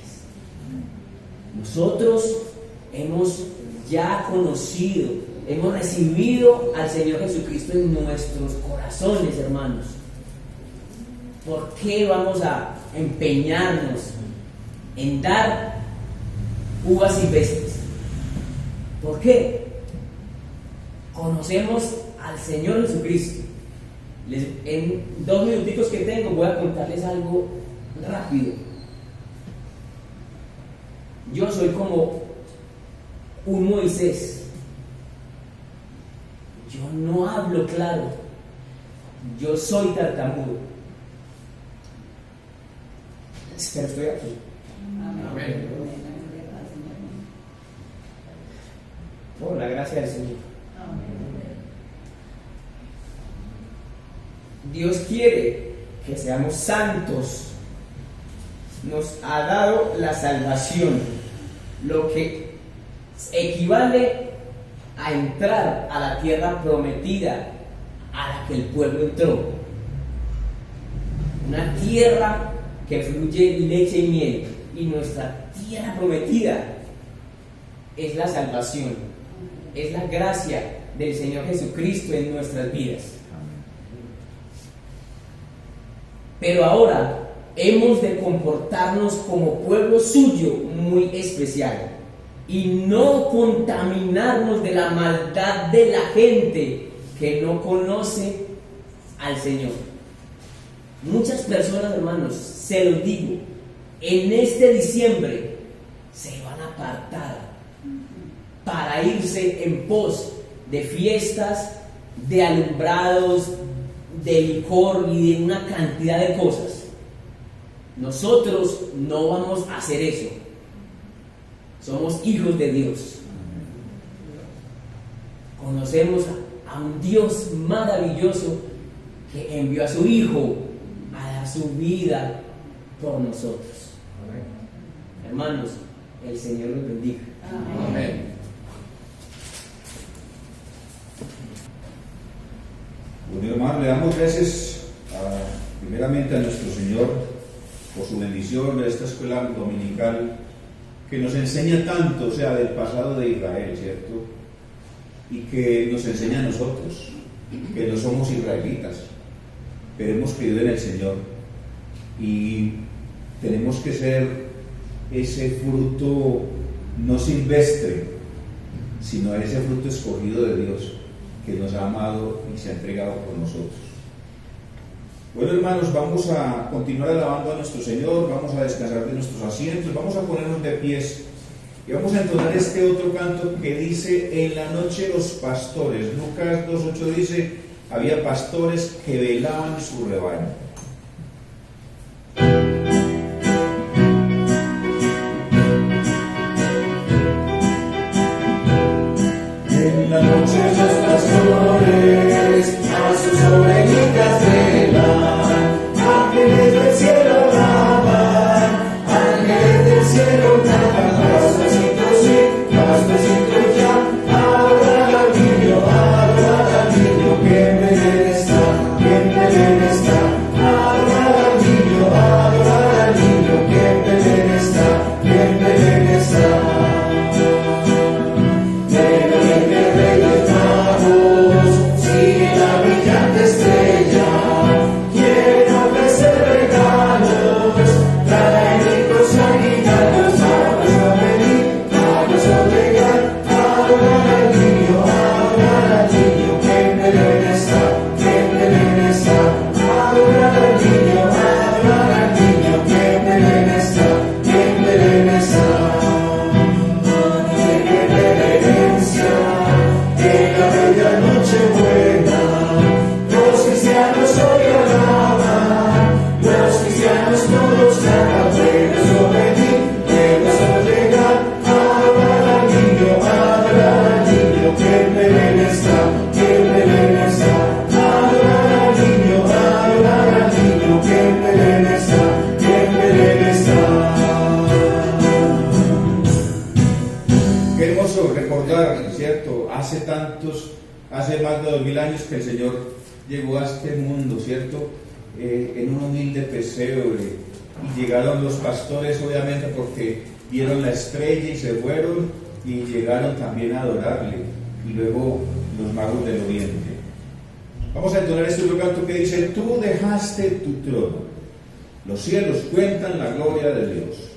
Nosotros hemos ya conocido, hemos recibido al Señor Jesucristo en nuestros corazones, hermanos. ¿Por qué vamos a empeñarnos en dar uvas silvestres? ¿Por qué? Conocemos al Señor Jesucristo. En 2 minutitos que tengo voy a contarles algo rápido. Yo soy como un Moisés. Yo no hablo claro. Yo soy tartamudo. Pero estoy aquí. Amén. Por la gracia del Señor. Dios quiere que seamos santos. Nos ha dado la salvación, lo que equivale a entrar a la tierra prometida a la que el pueblo entró. Una tierra que fluye leche y miel, y nuestra tierra prometida es la salvación, es la gracia del Señor Jesucristo en nuestras vidas. Pero ahora hemos de comportarnos como pueblo suyo muy especial y no contaminarnos de la maldad de la gente que no conoce al Señor. Muchas personas, hermanos, se los digo, en este diciembre se van a apartar para irse en pos de fiestas, de alumbrados, de licor y de una cantidad de cosas. Nosotros no vamos a hacer eso. Somos hijos de Dios. Conocemos a un Dios maravilloso que envió a su Hijo a dar su vida por nosotros. Hermanos, el Señor los bendiga. Amén. Bueno, hermano, le damos gracias primeramente a nuestro Señor por su bendición de esta escuela dominical que nos enseña tanto, o sea, del pasado de Israel, ¿cierto? Y que nos enseña a nosotros, que no somos israelitas, pero hemos creído en el Señor y tenemos que ser ese fruto no silvestre, sino ese fruto escogido de Dios que nos ha amado y se ha entregado por nosotros. Bueno, hermanos, vamos a continuar alabando a nuestro Señor, vamos a descansar de nuestros asientos, vamos a ponernos de pies y vamos a entonar este otro canto que dice: en la noche los pastores. Lucas 2:8 dice: había pastores que velaban su rebaño. En la noche los pastores a su hermoso recordar, ¿cierto? Hace más de 2000 años que el Señor llegó a este mundo, ¿cierto? En un humilde pesebre, y llegaron los pastores, obviamente, porque vieron la estrella y se fueron, y llegaron también a adorarle, y luego los magos del oriente. Vamos a entonar este otro canto que dice: tú dejaste tu trono, los cielos cuentan la gloria de Dios.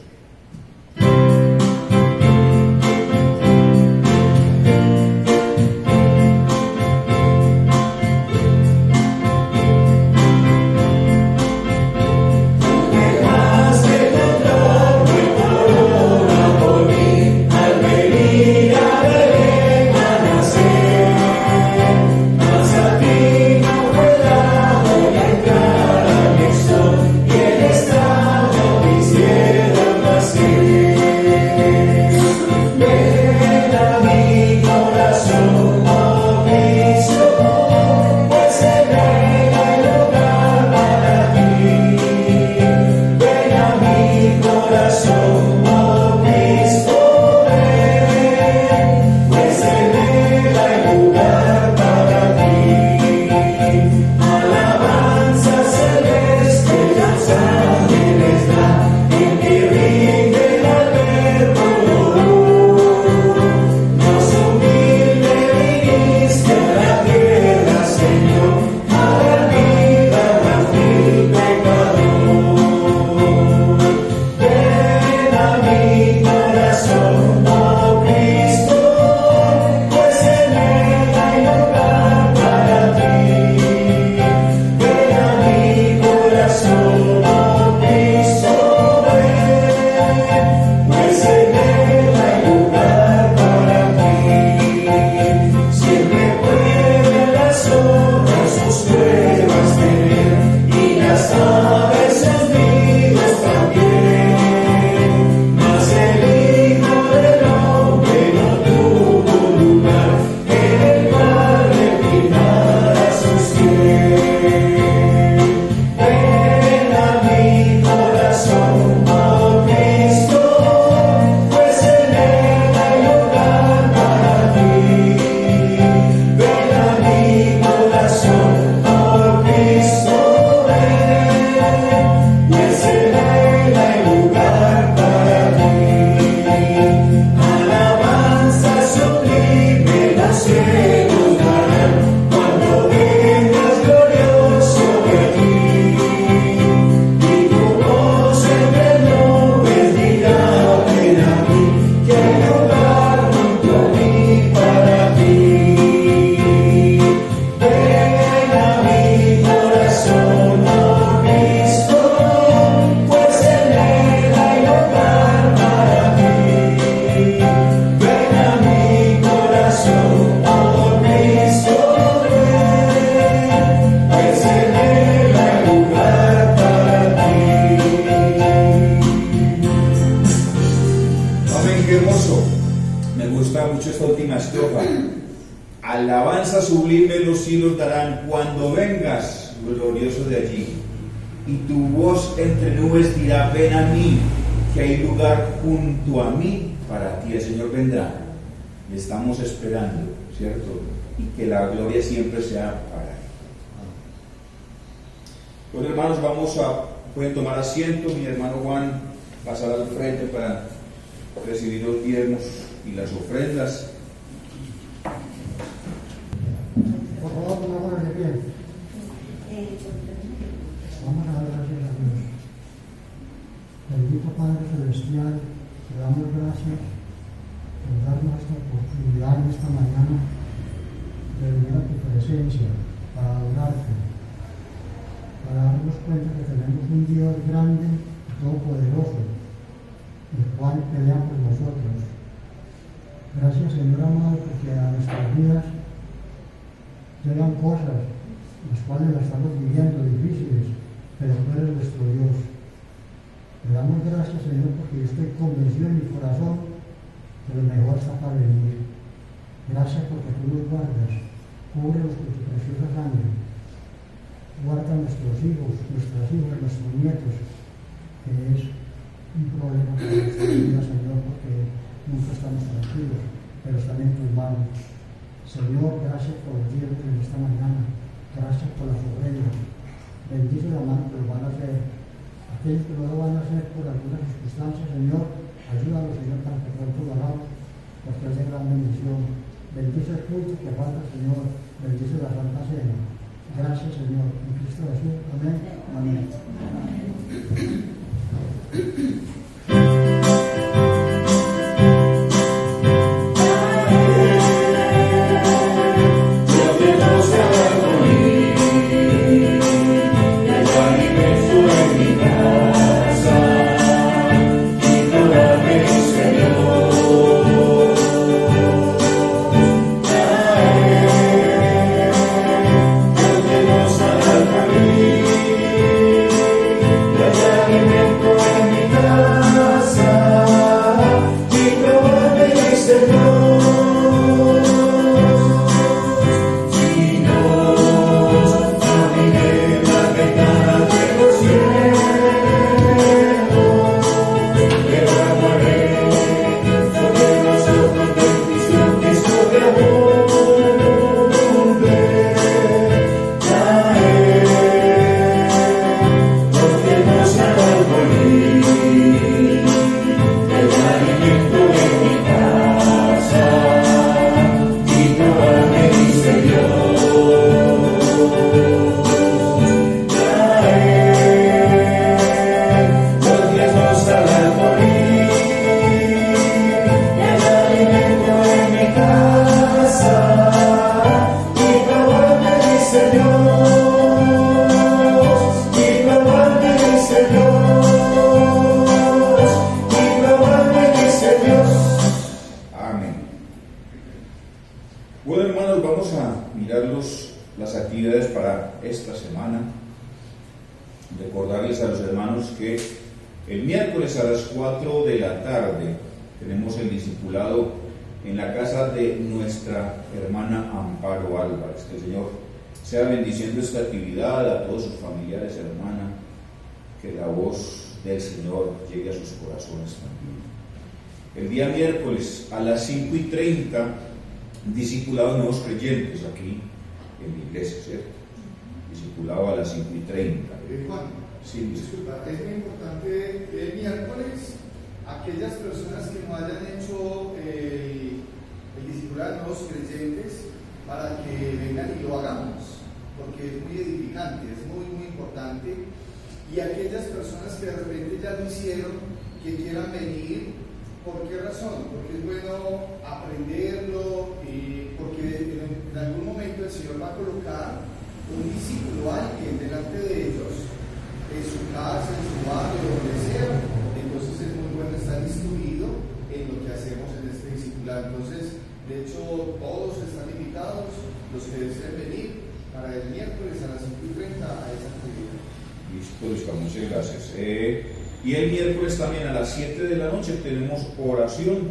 Alabanza sublime los cielos darán cuando vengas, glorioso de allí. Y tu voz entre nubes dirá: ven a mí, que hay lugar junto a mí para ti. El Señor vendrá, le estamos esperando, ¿cierto? Y que la gloria siempre sea para Él. Bueno, hermanos, pueden tomar asiento. Mi hermano Juan pasará al frente para recibir los diezmos y las ofrendas. Por favor, pongámonos de pie. Vamos a dar gracias a Dios. Bendito Padre Celestial, te damos gracias por darnos esta oportunidad en esta mañana de venir a tu presencia para adorarte, para darnos cuenta que tenemos un Dios grande y todopoderoso, el cual pelea por nosotros. Gracias, Señor amado, porque a nuestras vidas llegan cosas, las cuales las estamos viviendo difíciles, pero tú eres nuestro Dios. Te damos gracias, Señor, porque yo estoy convencido en mi corazón que lo mejor está para venir. Gracias porque tú nos guardas, cúbrelos con tu preciosa sangre. Guarda a nuestros hijos, nuestras hijas, nuestros nietos, que es un problema para nuestra vida, Señor, porque nunca estamos tranquilos. pero están en tus manos. Señor, gracias por el día de esta mañana, gracias por las ofrendas. Bendice la mano que lo van a hacer. Aquellos que no lo van a hacer por algunas circunstancias, Señor, ayúdalos, Señor, para que pronto lo hagamos, porque es de gran bendición. Bendice el culto que falta, Señor, bendice la Santa Cena. Gracias, Señor, en Cristo Jesús. Amén. Amén. las actividades para esta semana. Recordarles a los hermanos que el miércoles a las 4 de la tarde tenemos el discipulado en la casa de nuestra hermana Amparo Álvarez. Que el Señor sea bendiciendo esta actividad a todos sus familiares, hermana, que la voz del Señor llegue a sus corazones también. El día miércoles a las 5:30, discipulado de nuevos creyentes aquí en la iglesia, ¿cierto? Discipulado a las 5:30. Juan, sí, disculpa, es muy importante el miércoles, aquellas personas que no hayan hecho el discipulado de nuevos creyentes, para que vengan y lo hagamos, porque es muy edificante, es muy, muy importante. Y aquellas personas que de repente ya lo hicieron, que quieran venir, ¿por qué razón? Porque es bueno aprenderlo, porque en algún momento el Señor va a colocar un discípulo, alguien delante de ellos, en su casa, en su barrio, donde sea. Entonces es muy bueno estar instruido en lo que hacemos en este discipulado. Entonces, de hecho, todos están invitados, los que deseen venir, para el miércoles a las 5:30 a esa actividad. Listo, muchas gracias. Y el miércoles también a las 7 de la noche tenemos oración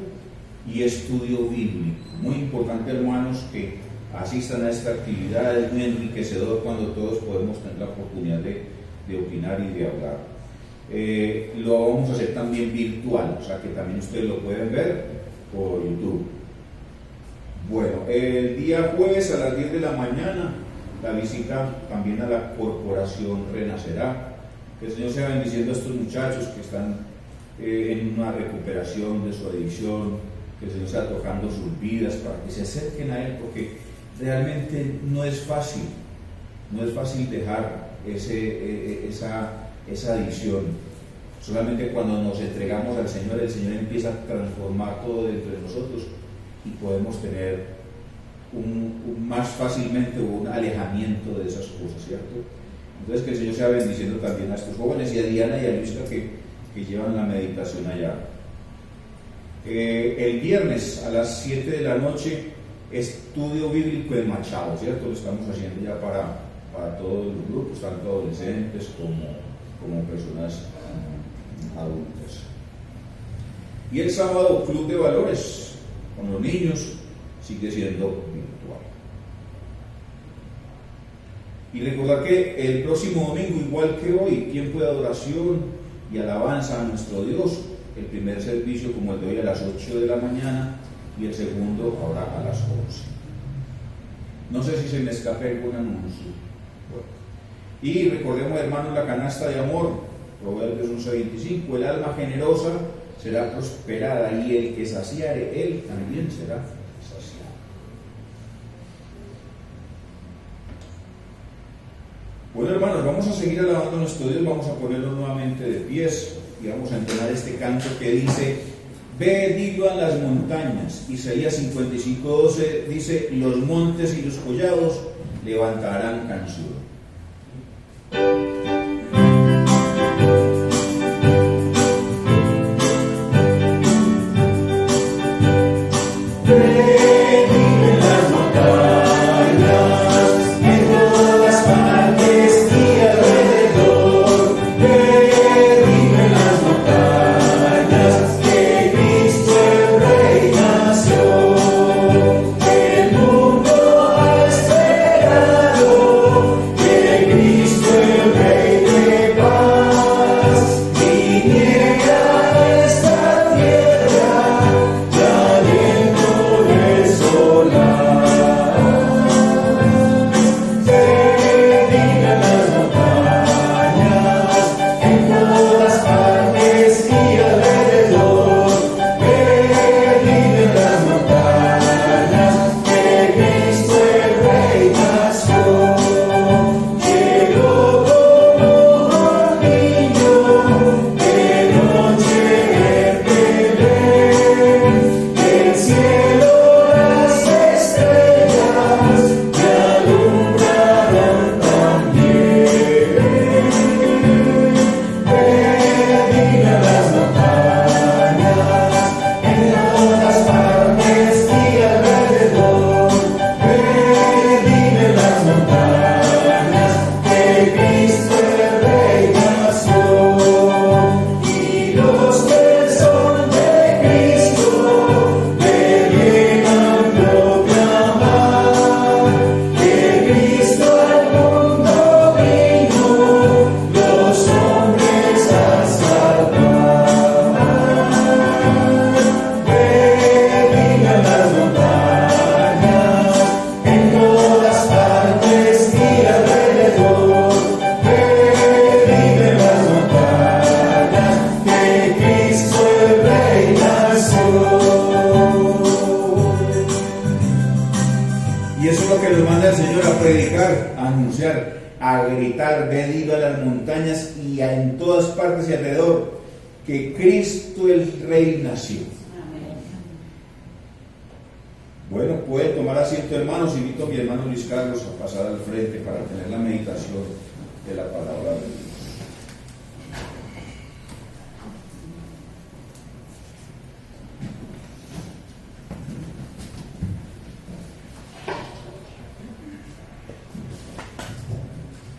y estudio bíblico. Muy importante, hermanos, que asistan a esta actividad. Es muy enriquecedor cuando todos podemos tener la oportunidad de opinar y de hablar. Lo vamos a hacer también virtual, o sea que también ustedes lo pueden ver por YouTube. Bueno, el día jueves a las 10 de la mañana, la visita también a la Corporación Renacerá. Que el Señor sea bendiciendo a estos muchachos que están en una recuperación de su adicción, que el Señor sea tocando sus vidas para que se acerquen a Él, porque realmente no es fácil dejar esa adicción. Solamente cuando nos entregamos al Señor, el Señor empieza a transformar todo dentro de nosotros y podemos tener más fácilmente un alejamiento de esas cosas, ¿cierto? Entonces, que el Señor sea bendiciendo también a estos jóvenes y a Diana y a Luisa que llevan la meditación allá. El viernes a las 7 de la noche, estudio bíblico en Machado, ¿cierto? Lo estamos haciendo ya para todos los grupos, tanto adolescentes como personas adultas. Y el sábado, Club de Valores con los niños sigue siendo virtual. Y recordar que el próximo domingo, igual que hoy, tiempo de adoración y alabanza a nuestro Dios. El primer servicio, como el de hoy, a las 8 de la mañana, y el segundo ahora a las 11. No sé si se me escape algún anuncio. Bueno. Y recordemos, hermanos, la canasta de amor, Proverbios 11:25, el alma generosa será prosperada y el que saciare, él también será saciado. Bueno, hermanos, vamos a seguir alabando a nuestro Dios, vamos a ponerlo nuevamente de pies y vamos a entonar este canto que dice: ve, dilo a las montañas. Isaías 55:12 dice: los montes y los collados levantarán canción. A gritar, venid a las montañas y en todas partes y alrededor, que Cristo el Rey nació. Amén. Bueno, pueden tomar asiento, hermanos. Invito a mi hermano Luis Carlos a pasar al frente para tener la meditación de la palabra de Dios.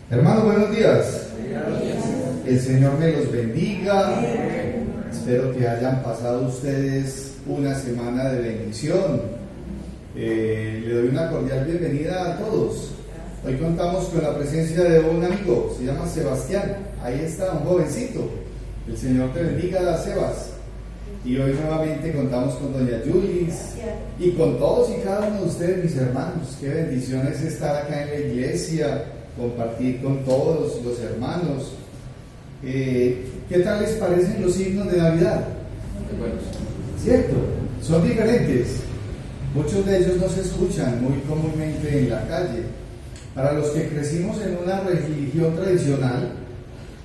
Hermanos, buenos días. El Señor me los bendiga. Espero que hayan pasado ustedes una semana de bendición. Le doy una cordial bienvenida a todos. Hoy contamos con la presencia de un amigo, se llama Sebastián. Ahí está, un jovencito. El Señor te bendiga, Sebas. Y hoy nuevamente contamos con doña Julis y con todos y cada uno de ustedes, mis hermanos. Qué bendición es estar acá en la iglesia, compartir con todos los hermanos. ¿Qué tal les parecen los himnos de Navidad? ¿Cierto? Son diferentes. Muchos de ellos no se escuchan muy comúnmente en la calle. Para los que crecimos en una religión tradicional,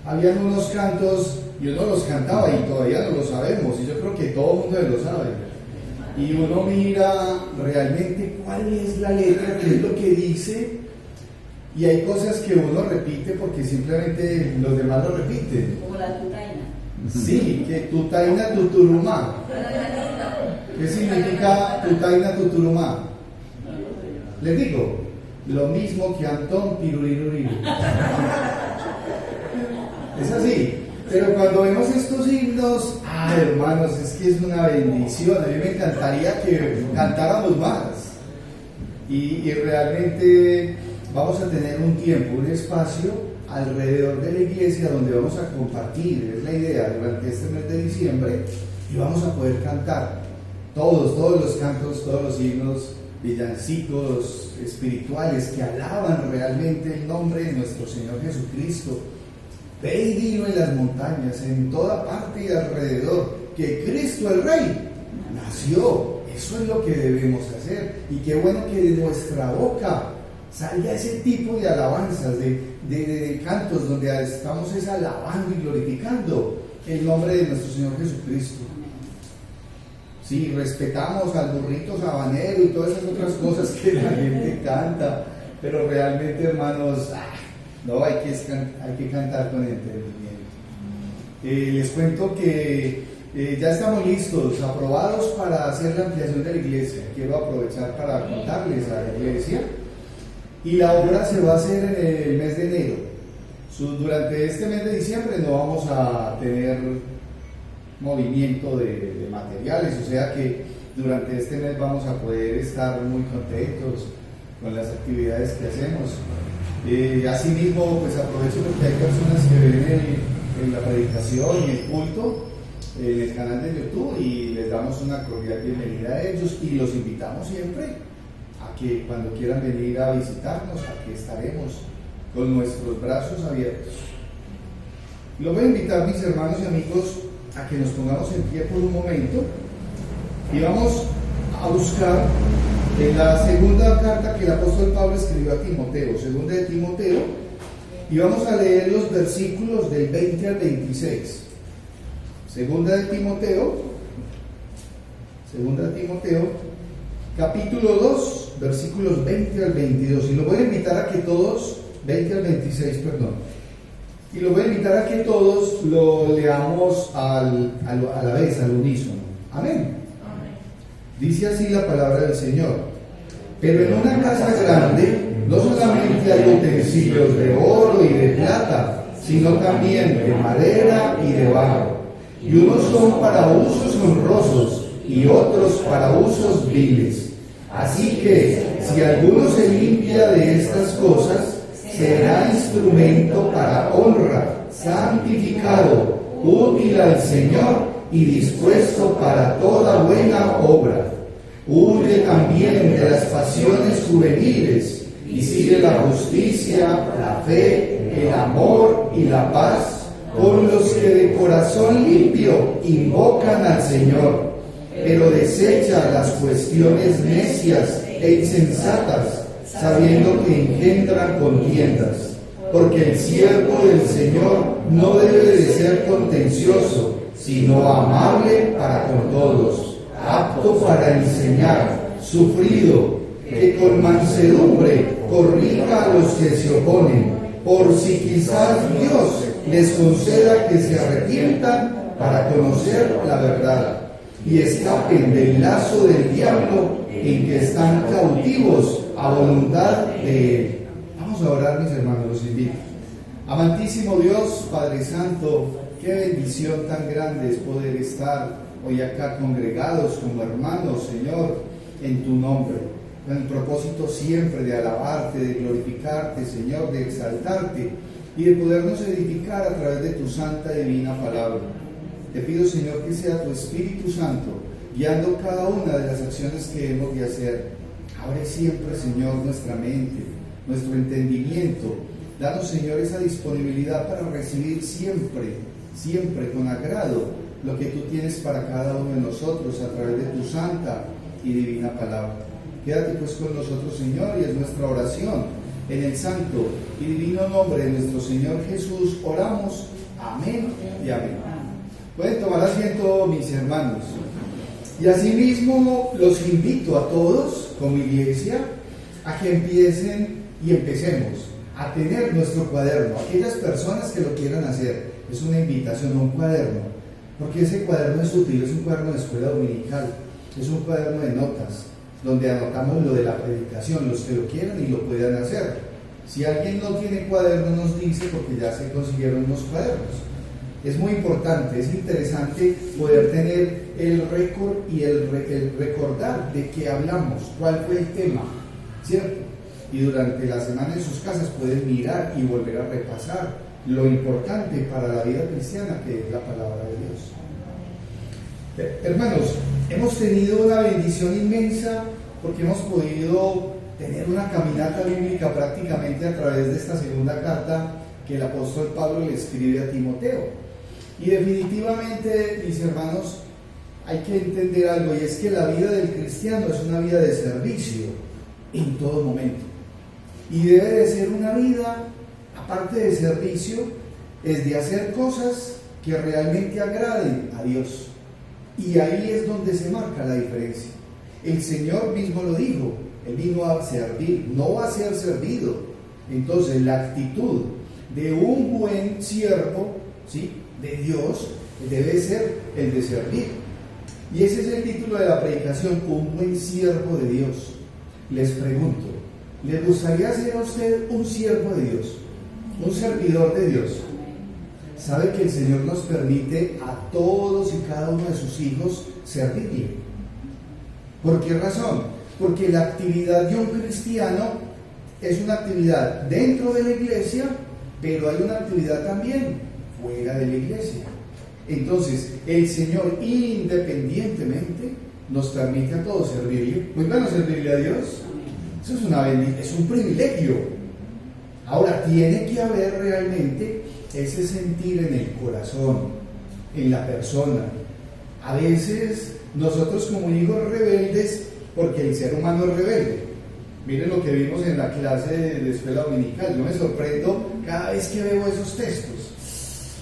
habían unos cantos y uno los cantaba y todavía no lo sabemos, y yo creo que todo el mundo lo sabe. Y uno mira realmente cuál es la letra, qué es lo que dice. Y hay cosas que uno repite porque simplemente los demás lo repiten. Como la tutaina. Sí, que tutaina tuturumá. ¿Qué significa tutaina tuturumá? Les digo, lo mismo que Antón Piruriruriru. Es así. Pero cuando vemos estos himnos, hermanos, es que es una bendición. A mí me encantaría que cantáramos más. Y realmente vamos a tener un tiempo, un espacio alrededor de la iglesia donde vamos a compartir, es la idea, durante este mes de diciembre, y vamos a poder cantar. todos los cantos, todos los himnos, villancicos espirituales que alaban realmente el nombre de nuestro Señor Jesucristo. Ve y dilo en las montañas, en toda parte y alrededor, que Cristo el Rey nació. Eso es lo que debemos hacer. Y qué bueno que de nuestra boca salga ese tipo de alabanzas, de cantos donde estamos alabando y glorificando el nombre de nuestro Señor Jesucristo. Sí, respetamos al burrito sabanero y todas esas otras cosas que la gente canta, pero realmente, hermanos, no, hay que cantar con entendimiento. Les cuento que ya estamos listos, aprobados para hacer la ampliación de la iglesia. Quiero aprovechar para contarles a la iglesia. Y la obra se va a hacer en el mes de enero. Durante este mes de diciembre no vamos a tener movimiento de materiales, o sea que durante este mes vamos a poder estar muy contentos con las actividades que hacemos. Asimismo, pues aprovecho porque hay personas que ven en la predicación y el culto en el canal de YouTube y les damos una cordial bienvenida a ellos y los invitamos siempre a que cuando quieran venir a visitarnos, aquí estaremos con nuestros brazos abiertos. Los voy a invitar, mis hermanos y amigos, a que nos pongamos en pie por un momento y vamos a buscar en la segunda carta que el apóstol Pablo escribió a Timoteo, segunda de Timoteo, y vamos a leer los versículos del 20 al 26. Segunda de Timoteo, capítulo 2, versículos 20 al 22, y lo voy a invitar a que todos, 20 al 26, perdón. Y lo voy a invitar a que todos lo leamos a la vez, al unísono. Amén. Dice así la palabra del Señor. Pero en una casa grande no solamente hay utensilios de oro y de plata, sino también de madera y de barro. Y unos son para usos honrosos y otros para usos viles. Así que si alguno se limpia de estas cosas, será instrumento para honra, santificado, útil al Señor y dispuesto para toda buena obra. Huye también de las pasiones juveniles y sigue la justicia, la fe, el amor y la paz con los que de corazón limpio invocan al Señor, pero desecha las cuestiones necias e insensatas, sabiendo que engendran contiendas, porque el siervo del Señor no debe de ser contencioso, sino amable para con todos, apto para enseñar, sufrido, que con mansedumbre corrija a los que se oponen, por si quizás Dios les conceda que se arrepientan para conocer la verdad y escapen del lazo del diablo en que están cautivos a voluntad de Él. Vamos a orar, mis hermanos, los invito. Amantísimo Dios, Padre Santo, qué bendición tan grande es poder estar hoy acá congregados como hermanos, Señor, en tu nombre, con el propósito siempre de alabarte, de glorificarte, Señor, de exaltarte y de podernos edificar a través de tu santa y divina palabra. Te pido, Señor, que sea tu Espíritu Santo guiando cada una de las acciones que hemos de hacer. Abre siempre, Señor, nuestra mente, nuestro entendimiento. Danos, Señor, esa disponibilidad para recibir siempre con agrado lo que tú tienes para cada uno de nosotros a través de tu santa y divina palabra. Quédate pues con nosotros, Señor, y es nuestra oración. En el santo y divino nombre de nuestro Señor Jesús oramos. Amén y amén. Pueden tomar asiento, mis hermanos. Y asimismo los invito a todos, como iglesia, a que empecemos a tener nuestro cuaderno. Aquellas personas que lo quieran hacer, es una invitación a un cuaderno, porque ese cuaderno es útil, es un cuaderno de escuela dominical, es un cuaderno de notas, donde anotamos lo de la predicación, los que lo quieran y lo puedan hacer. Si alguien no tiene cuaderno, nos dice, porque ya se consiguieron unos cuadernos. Es muy importante, es interesante poder tener el récord y el recordar de qué hablamos, cuál fue el tema, ¿cierto? Y durante la semana en sus casas pueden mirar y volver a repasar lo importante para la vida cristiana, que es la palabra de Dios. Hermanos, hemos tenido una bendición inmensa porque hemos podido tener una caminata bíblica prácticamente a través de esta segunda carta que el apóstol Pablo le escribe a Timoteo. Y definitivamente, mis hermanos, hay que entender algo, y es que la vida del cristiano es una vida de servicio en todo momento. Y debe de ser una vida, aparte de servicio, es de hacer cosas que realmente agraden a Dios. Y ahí es donde se marca la diferencia. El Señor mismo lo dijo, Él vino a servir, no a ser servido. Entonces la actitud de un buen siervo, ¿sí?, de Dios debe ser el de servir. Y ese es el título de la predicación, un buen siervo de Dios. Les pregunto, ¿les gustaría ser a usted un siervo de Dios? Un servidor de Dios. ¿Sabe que el Señor nos permite a todos y cada uno de sus hijos servirle? ¿Por qué razón? Porque la actividad de un cristiano es una actividad dentro de la iglesia, pero hay una actividad también fuera de la iglesia. Entonces, el Señor independientemente nos permite a todos servirle. Pues bueno, servirle a Dios, eso es una bendición, es un privilegio. Ahora, tiene que haber realmente ese sentir en el corazón, en la persona. A veces nosotros como hijos rebeldes, porque el ser humano es rebelde. Miren lo que vimos en la clase de escuela dominical. Yo me sorprendo cada vez que veo esos textos.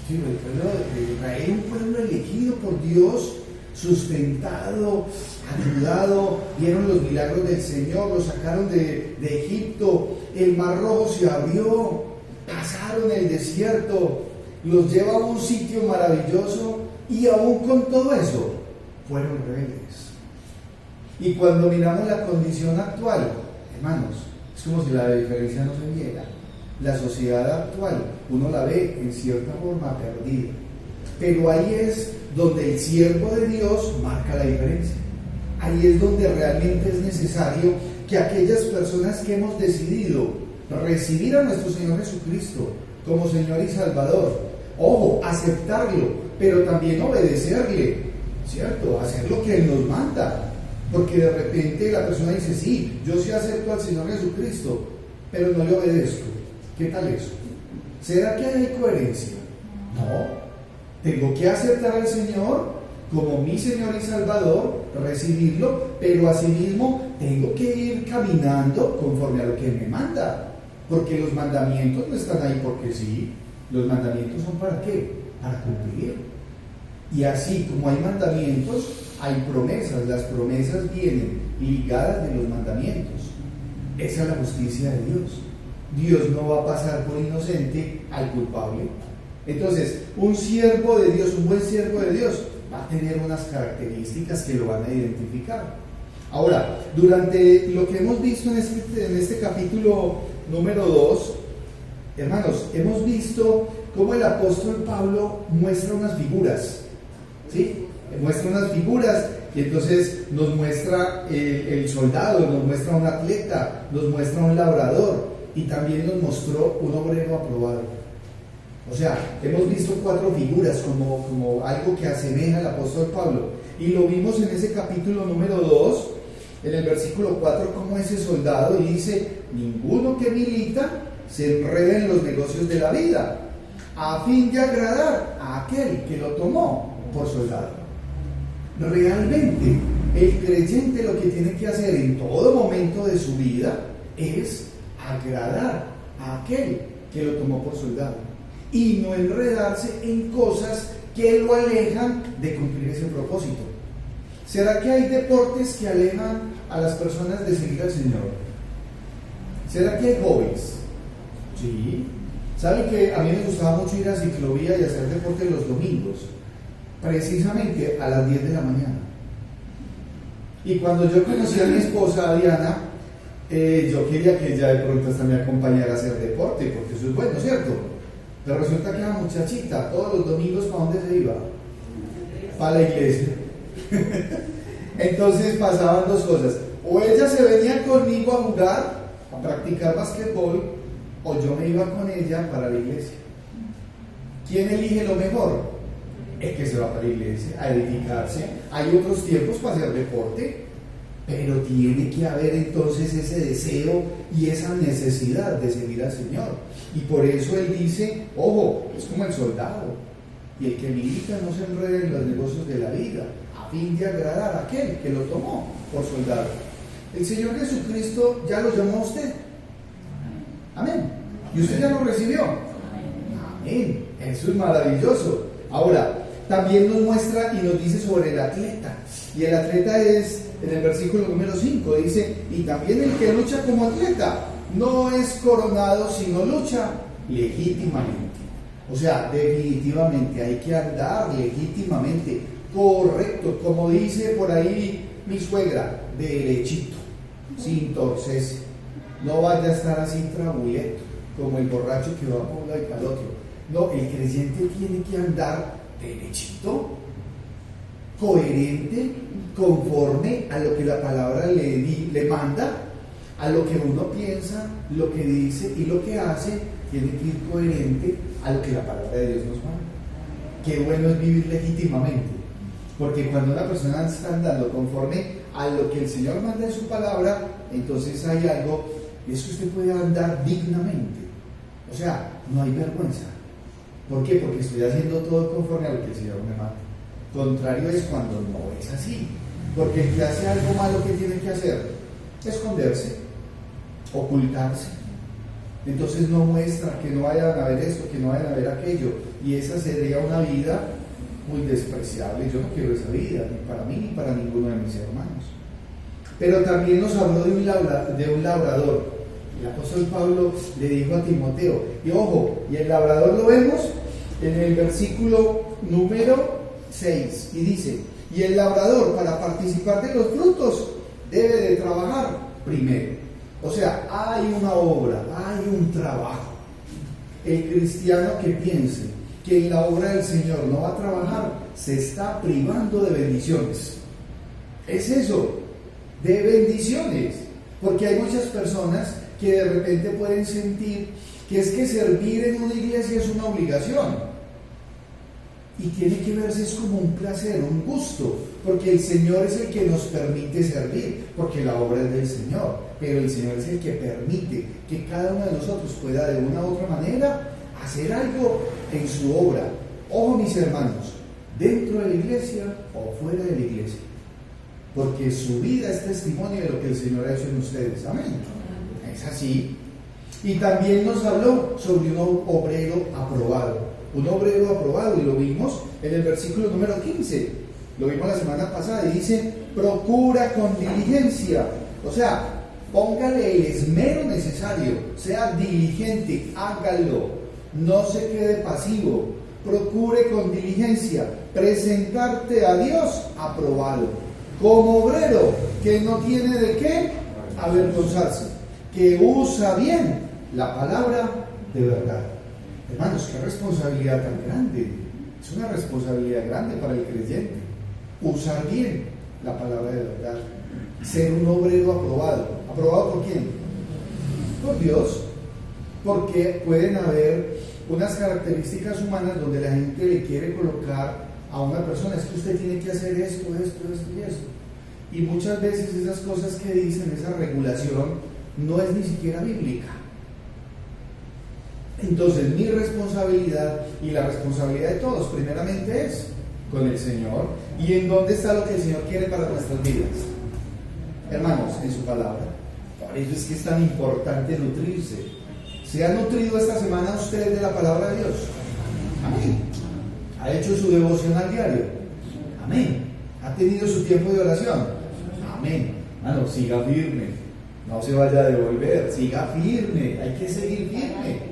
Sí, el pueblo de Israel, un pueblo elegido por Dios, sustentado, ayudado, vieron los milagros del Señor, los sacaron de Egipto, el Mar Rojo se abrió, pasaron el desierto, los lleva a un sitio maravilloso, y aún con todo eso fueron rebeldes. Y cuando miramos la condición actual, hermanos, es como si la diferencia no se viera. La sociedad actual, uno la ve en cierta forma perdida, pero ahí es donde el siervo de Dios marca la diferencia. Ahí es donde realmente es necesario que aquellas personas que hemos decidido recibir a nuestro Señor Jesucristo como Señor y Salvador, ojo, aceptarlo, pero también obedecerle, ¿cierto? Hacer lo que Él nos manda, porque de repente la persona dice, sí, yo sí acepto al Señor Jesucristo, pero no le obedezco. ¿Qué tal eso? ¿Será que hay coherencia? No, tengo que aceptar al Señor como mi Señor y Salvador, recibirlo, pero asimismo tengo que ir caminando conforme a lo que Él me manda, porque los mandamientos no están ahí porque sí, los mandamientos son ¿para qué? Para cumplir. Y así como hay mandamientos, hay promesas, las promesas vienen ligadas de los mandamientos. Esa es la justicia de Dios. Dios no va a pasar por inocente al culpable. Entonces, un siervo de Dios, un buen siervo de Dios, va a tener unas características que lo van a identificar. Ahora, durante lo que hemos visto en este capítulo número 2, hermanos, hemos visto cómo el apóstol Pablo muestra unas figuras, ¿sí? Muestra unas figuras y entonces nos muestra el soldado, nos muestra un atleta, nos muestra un labrador y también nos mostró un obrero aprobado. O sea, hemos visto 4 figuras como algo que asemeja al apóstol Pablo. Y lo vimos en ese capítulo número 2, en el versículo 4, como ese soldado, y dice, ninguno que milita se enreda en los negocios de la vida, a fin de agradar a aquel que lo tomó por soldado. Realmente, el creyente lo que tiene que hacer en todo momento de su vida es agradar a aquel que lo tomó por soldado y no enredarse en cosas que lo alejan de cumplir ese propósito. ¿Será que hay deportes que alejan a las personas de seguir al Señor? ¿Será que hay hobbies? Sí. ¿Saben que a mí me gustaba mucho ir a ciclovía y hacer deporte los domingos? Precisamente a las 10 de la mañana. Y cuando yo conocí a mi esposa, a Diana, yo quería que ella de pronto hasta me acompañara a hacer deporte, porque eso es bueno, ¿cierto? Pero resulta que la muchachita, todos los domingos, ¿para dónde se iba? Para la iglesia. Entonces pasaban 2 cosas. O ella se venía conmigo a jugar, a practicar basquetbol, o yo me iba con ella para la iglesia. ¿Quién elige lo mejor? el que se va para la iglesia a edificarse. Hay otros tiempos para hacer deporte, pero tiene que haber entonces ese deseo y esa necesidad de seguir al Señor. Y por eso Él dice, ojo, es como el soldado, y el que milita no se enreda en los negocios de la vida, a fin de agradar a aquel que lo tomó por soldado. El Señor Jesucristo ya lo llamó a usted. Amén. Y usted ya lo recibió. Amén. Eso es maravilloso. Ahora, también nos muestra y nos dice sobre el atleta. Y el atleta es, en el versículo número 5, dice, y también el que lucha como atleta no es coronado, sino lucha legítimamente. O sea, definitivamente hay que andar legítimamente, correcto, como dice por ahí mi suegra, derechito, sin torcerse. No vaya a estar así trabuleto, como el borracho que va por un lado y para el otro. No, el creyente tiene que andar derechito, coherente, conforme a lo que la palabra le manda, a lo que uno piensa, lo que dice y lo que hace, tiene que ir coherente a lo que la palabra de Dios nos manda. Qué bueno es vivir legítimamente, porque cuando una persona está andando conforme a lo que el Señor manda en su palabra, entonces hay algo, es que usted puede andar dignamente, o sea, no hay vergüenza. ¿Por qué? Porque estoy haciendo todo conforme a lo que el Señor me manda. Contrario es cuando no es así, porque el que hace algo malo, ¿qué tiene que hacer? Esconderse, ocultarse. Entonces no muestra que no vayan a ver esto, que no vayan a ver aquello, y esa sería una vida muy despreciable. Yo no quiero esa vida, ni para mí ni para ninguno de mis hermanos. Pero también nos habló de un labrador. El apóstol Pablo le dijo a Timoteo, y ojo, y el labrador lo vemos en el versículo número 6, y dice, y el labrador para participar de los frutos debe de trabajar primero. O sea, hay una obra, hay un trabajo. El cristiano que piense que en la obra del Señor no va a trabajar, se está privando de bendiciones. Es eso, de bendiciones. Porque hay muchas personas que de repente pueden sentir que es que servir en una iglesia es una obligación. Y tiene que verse es como un placer, un gusto, porque el Señor es el que nos permite servir, porque la obra es del Señor, pero el Señor es el que permite que cada uno de nosotros pueda de una u otra manera hacer algo en su obra. Ojo, mis hermanos, dentro de la iglesia o fuera de la iglesia, porque su vida es testimonio de lo que el Señor ha hecho en ustedes. Amén. Es así. Y también nos habló sobre un obrero aprobado. Un obrero aprobado, y lo vimos en el versículo número 15. Lo vimos la semana pasada y dice, procura con diligencia. O sea, póngale el esmero necesario, sea diligente, hágalo, no se quede pasivo. Procure con diligencia presentarte a Dios aprobado, como obrero que no tiene de qué avergonzarse, que usa bien la palabra de verdad. Hermanos, qué responsabilidad tan grande. Es una responsabilidad grande para el creyente. Usar bien la palabra de verdad. Ser un obrero aprobado. ¿Aprobado por quién? Por Dios. Porque pueden haber unas características humanas donde la gente le quiere colocar a una persona, es que usted tiene que hacer esto y esto. Y muchas veces esas cosas que dicen, esa regulación, no es ni siquiera bíblica. Entonces mi responsabilidad y la responsabilidad de todos primeramente es con el Señor. ¿Y en dónde está lo que el Señor quiere para nuestras vidas? Hermanos, en su palabra. Por eso es que es tan importante nutrirse. ¿Se ha nutrido esta semana usted de la palabra de Dios? Amén. ¿Ha hecho su devocional diario? Amén. ¿Ha tenido su tiempo de oración? Amén. Hermano, siga firme. No se vaya a devolver. Siga firme. Hay que seguir firme.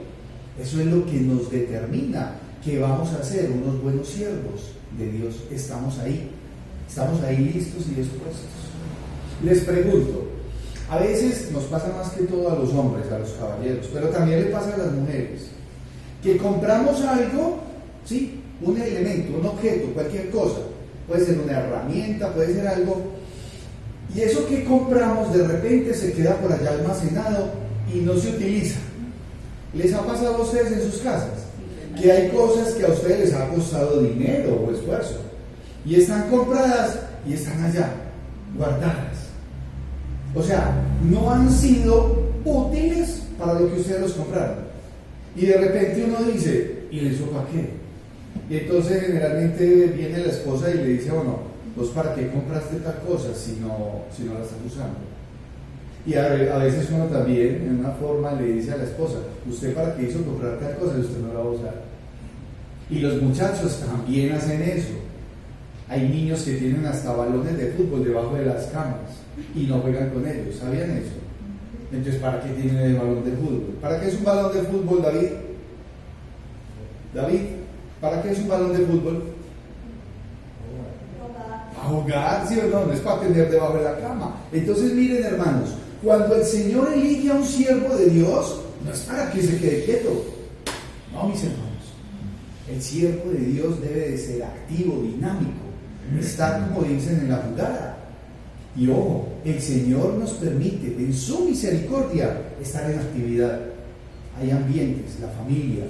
Eso es lo que nos determina que vamos a ser unos buenos siervos de Dios. Estamos ahí listos y dispuestos. Les pregunto, a veces nos pasa más que todo a los hombres, a los caballeros, pero también le pasa a las mujeres, que compramos algo, ¿sí? Un elemento, un objeto, cualquier cosa, puede ser una herramienta, puede ser algo, y eso que compramos de repente se queda por allá almacenado y no se utiliza. ¿Les ha pasado a ustedes en sus casas? que hay cosas que a ustedes les ha costado dinero o esfuerzo y están compradas y están allá, guardadas. O sea, no han sido útiles para lo que ustedes los compraron. Y de repente uno dice, ¿y eso para qué? Y entonces generalmente viene la esposa y le dice, bueno, pues ¿para qué compraste tal cosa si no la estás usando? Y a veces uno también, en una forma, le dice a la esposa, ¿usted para qué hizo comprar tal cosa si usted no la va a usar? Y los muchachos también hacen eso. Hay niños que tienen hasta balones de fútbol debajo de las camas y no juegan con ellos, ¿sabían eso? Entonces, ¿para qué tienen el balón de fútbol? ¿Para qué es un balón de fútbol, David? David, ¿para qué es un balón de fútbol? Para jugar, ¿sí o no? No es para tener debajo de la cama. Entonces, miren, hermanos, cuando el Señor elige a un siervo de Dios, no es para que se quede quieto. No, mis hermanos. El siervo de Dios debe de ser activo, dinámico, estar, como dicen, en la jugada. Y ojo, el Señor nos permite, en su misericordia, estar en actividad. Hay ambientes, la familia,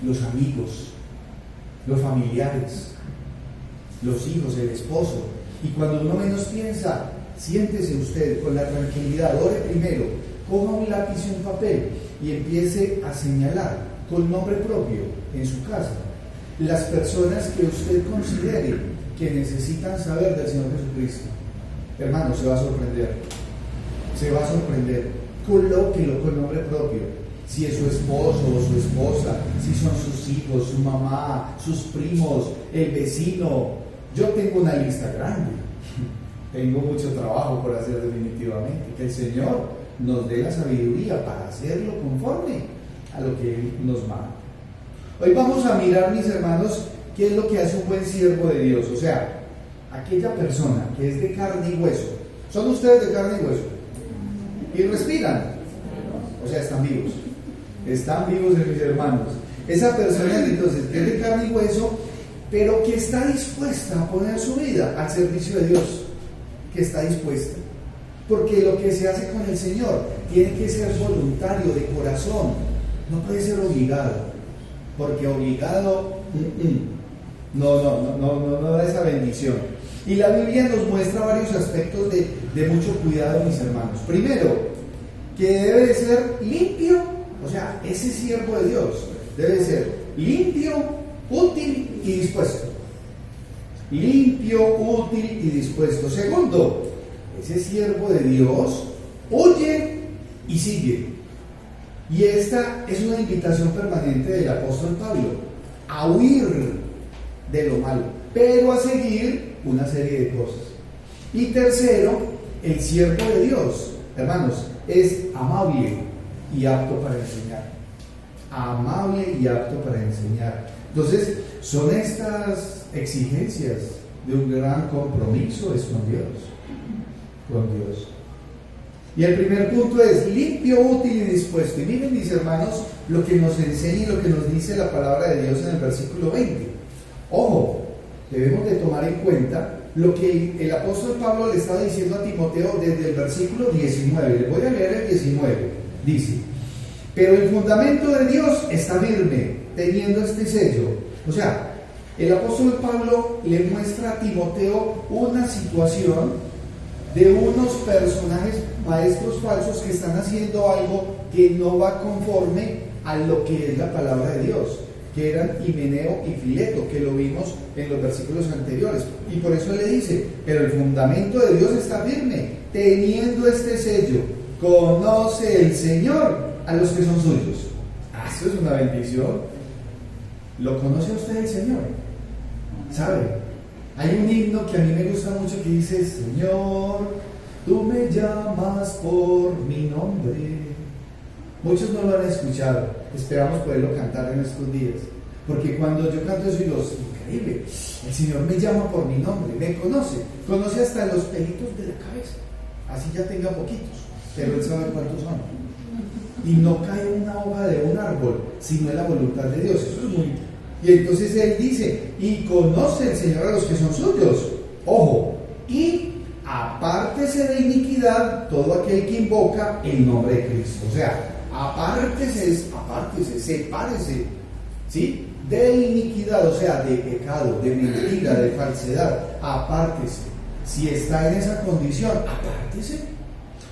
los amigos, los familiares, los hijos, el esposo. Y cuando uno menos piensa, siéntese usted con la tranquilidad, ore primero, coja un lápiz y un papel y empiece a señalar con nombre propio en su casa las personas que usted considere que necesitan saber del Señor Jesucristo. Hermano, se va a sorprender. Se va a sorprender. Colóquelo con nombre propio. Si es su esposo o su esposa, si son sus hijos, su mamá, sus primos, el vecino. Yo tengo una lista grande. Tengo mucho trabajo por hacer definitivamente. Que el Señor nos dé la sabiduría para hacerlo conforme a lo que Él nos manda. Hoy vamos a mirar, mis hermanos, qué es lo que hace un buen siervo de Dios. O sea, aquella persona que es de carne y hueso. ¿Son ustedes de carne y hueso? ¿Y respiran? O sea, están vivos. Están vivos, mis hermanos. Esa persona, entonces, que es de carne y hueso, pero que está dispuesta a poner su vida al servicio de Dios. Que está dispuesta. Porque lo que se hace con el Señor tiene que ser voluntario, de corazón. No puede ser obligado. Porque obligado no da esa bendición. Y la Biblia nos muestra varios aspectos de mucho cuidado, mis hermanos. Primero, que debe de ser limpio, o sea, ese siervo de Dios debe ser limpio, útil y dispuesto. Limpio, útil y dispuesto. Segundo, ese siervo de Dios oye y sigue. Y esta es una invitación permanente del apóstol Pablo, a huir de lo malo, pero a seguir una serie de cosas. Y tercero, el siervo de Dios, hermanos, es amable y apto para enseñar. Amable y apto para enseñar. Entonces, son estas exigencias de un gran compromiso es con Dios. Con Dios. Y el primer punto es limpio, útil y dispuesto. Y miren, mis hermanos, lo que nos enseña y lo que nos dice la palabra de Dios en el versículo 20. Ojo, debemos de tomar en cuenta lo que el apóstol Pablo le estaba diciendo a Timoteo desde el versículo 19. Les voy a leer el 19. Dice, pero el fundamento de Dios está firme, teniendo este sello. O sea, el apóstol Pablo le muestra a Timoteo una situación de unos personajes, maestros falsos, que están haciendo algo que no va conforme a lo que es la palabra de Dios, que eran Himeneo y Fileto, que lo vimos en los versículos anteriores. Y por eso le dice, pero el fundamento de Dios está firme, teniendo este sello, conoce el Señor a los que son suyos. Eso es una bendición. ¿Lo conoce usted el Señor? ¿Sabe? Hay un himno que a mí me gusta mucho que dice, Señor, tú me llamas por mi nombre. Muchos no lo han escuchado, esperamos poderlo cantar en estos días, porque cuando yo canto eso digo, increíble, el Señor me llama por mi nombre, me conoce hasta los pelitos de la cabeza, así ya tenga poquitos, pero Él sabe cuántos son. Y no cae una hoja de un árbol, sino en la voluntad de Dios, eso es muy... Y entonces Él dice, y conoce el Señor a los que son suyos. Ojo, y apártese de iniquidad todo aquel que invoca el nombre de Cristo. O sea, apártese, sepárese ¿sí? De iniquidad, o sea, de pecado, de mentira, de falsedad, apártese. Si está en esa condición, apártese.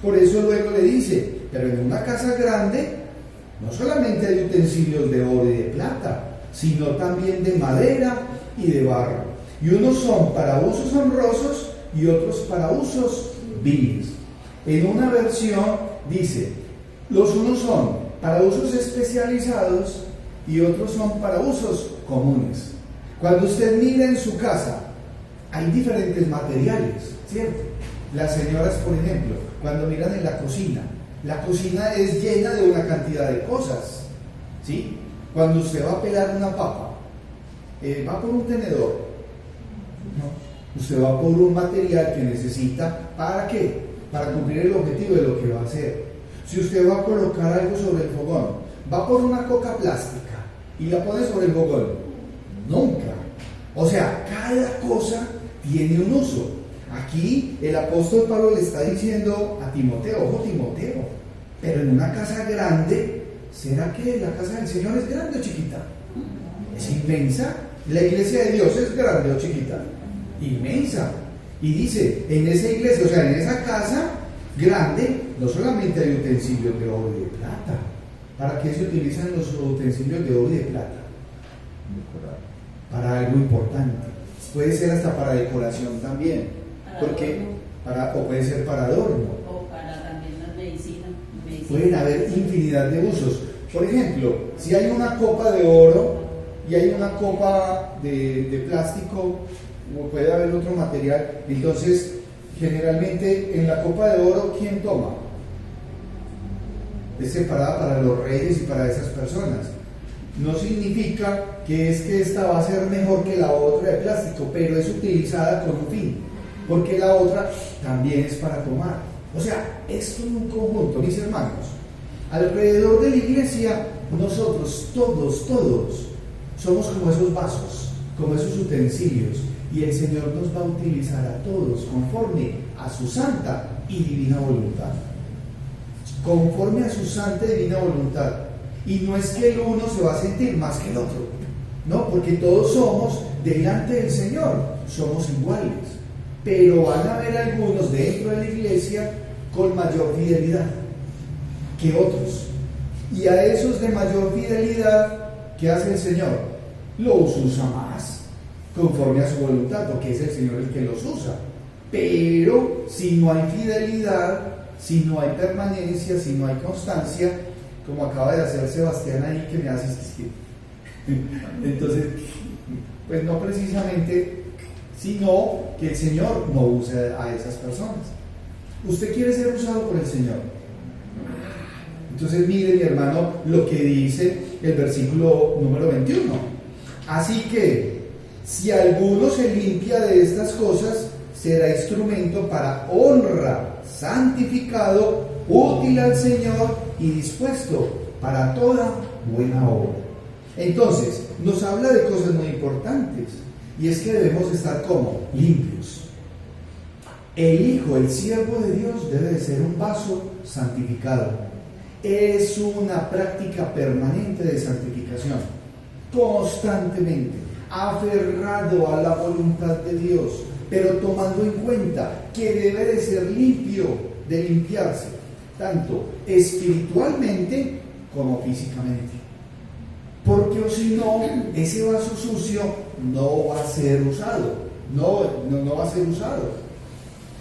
Por eso luego le dice, pero en una casa grande no solamente hay utensilios de oro y de plata, sino también de madera y de barro. Y unos son para usos honrosos y otros para usos viles. En una versión dice, los unos son para usos especializados y otros son para usos comunes. Cuando usted mira en su casa, hay diferentes materiales, ¿cierto? Las señoras, por ejemplo, cuando miran en la cocina es llena de una cantidad de cosas, ¿sí? Cuando usted va a pelar una papa, va por un tenedor, ¿no? Usted va por un material que necesita, ¿para qué? Para cumplir el objetivo de lo que va a hacer. Si usted va a colocar algo sobre el fogón, va por una coca plástica y la pone sobre el fogón. Nunca. O sea, cada cosa tiene un uso. Aquí el apóstol Pablo le está diciendo a Timoteo, ojo Timoteo, pero en una casa grande, ¿será que la casa del Señor es grande o chiquita? Es inmensa. La iglesia de Dios es grande o chiquita, inmensa. Y dice, en esa iglesia, o sea, en esa casa grande, no solamente hay utensilios de oro y de plata. ¿Para qué se utilizan los utensilios de oro y de plata? Para algo importante. Puede ser hasta para decoración también. Porque o puede ser para adorno. O para también las medicinas. Pueden haber infinidad de usos. Por ejemplo, si hay una copa de oro y hay una copa de plástico, o puede haber otro material, entonces generalmente en la copa de oro, ¿quién toma? Es separada para los reyes y para esas personas. No significa que es que esta va a ser mejor que la otra de plástico, pero es utilizada con un fin, porque la otra también es para tomar. O sea, esto es un conjunto, mis hermanos. Alrededor de la iglesia, nosotros todos somos como esos vasos, como esos utensilios, y el Señor nos va a utilizar a todos conforme a su santa y divina voluntad. Conforme a su santa y divina voluntad. Y no es que el uno se va a sentir más que el otro, no, porque todos somos delante del Señor, somos iguales, pero van a haber algunos dentro de la iglesia con mayor fidelidad que otros, y a esos de mayor fidelidad, ¿qué hace el Señor? Los usa más, conforme a su voluntad, porque es el Señor el que los usa. Pero si no hay fidelidad, si no hay permanencia, si no hay constancia, como acaba de hacer Sebastián ahí, que me hace asistir. Entonces, pues no precisamente, sino que el Señor no usa a esas personas. ¿Usted quiere ser usado por el Señor? Entonces mire, mi hermano, lo que dice el versículo número 21. Así que, si alguno se limpia de estas cosas, será instrumento para honra, santificado, útil al Señor y dispuesto para toda buena obra. Entonces, nos habla de cosas muy importantes, y es que debemos estar como limpios. El Hijo, el siervo de Dios, debe de ser un vaso santificado. Es una práctica permanente de santificación, constantemente, aferrado a la voluntad de Dios, pero tomando en cuenta que debe de ser limpio, de limpiarse, tanto espiritualmente como físicamente. Porque o si no, ese vaso sucio no va a ser usado, no va a ser usado.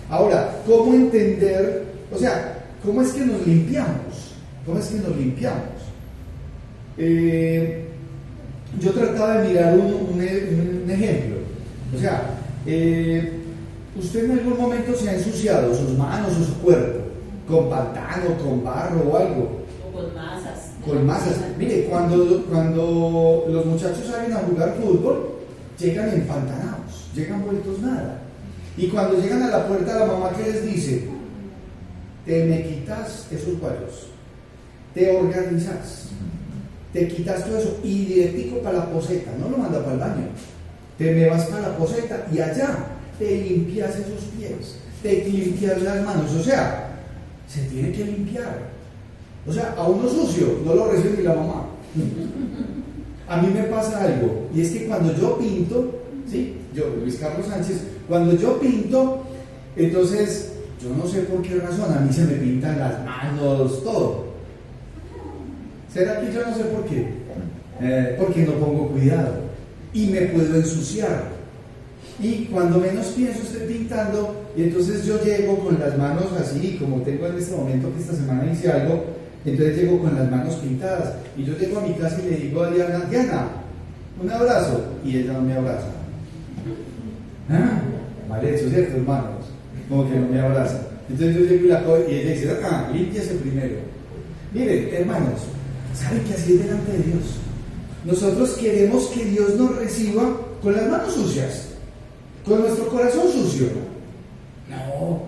Ahora, ¿cómo entender? O sea, ¿cómo es que nos limpiamos? ¿Cómo es que nos limpiamos? Yo trataba de mirar un ejemplo. O sea, usted en algún momento se ha ensuciado sus manos o su cuerpo con pantano, con barro o algo. O con masas. Con masas. Mire, cuando los muchachos salen a jugar fútbol, llegan empantanados, llegan vueltos nada. Y cuando llegan a la puerta, la mamá, ¿qué les dice? Te me quitas esos cuadros, te organizas, te quitas todo eso y directico para la poseta, no lo manda para el baño, te me vas para la poseta y allá te limpias esos pies, te limpias las manos, o sea, se tiene que limpiar. O sea, a uno sucio no lo recibe ni la mamá. A mí me pasa algo, y es que cuando yo pinto, ¿sí? Yo, Luis Carlos Sánchez, cuando yo pinto, entonces, yo no sé por qué razón, a mí se me pintan las manos, todo. ¿Será que yo no sé por qué? Porque no pongo cuidado y me puedo ensuciar. Y cuando menos pienso estoy pintando, y entonces yo llego con las manos así, como tengo en este momento que esta semana hice algo, entonces llego con las manos pintadas, y yo llego a mi casa y le digo a Diana, Diana, un abrazo, y ella no me abraza. ¿Ah? Mal hecho, ¿cierto, hermanos? Como que no me abraza. Entonces yo llego y la cojo, y ella dice, límpiese primero. Miren, hermanos, ¿saben que así es delante de Dios? Nosotros queremos que Dios nos reciba con las manos sucias, con nuestro corazón sucio. No,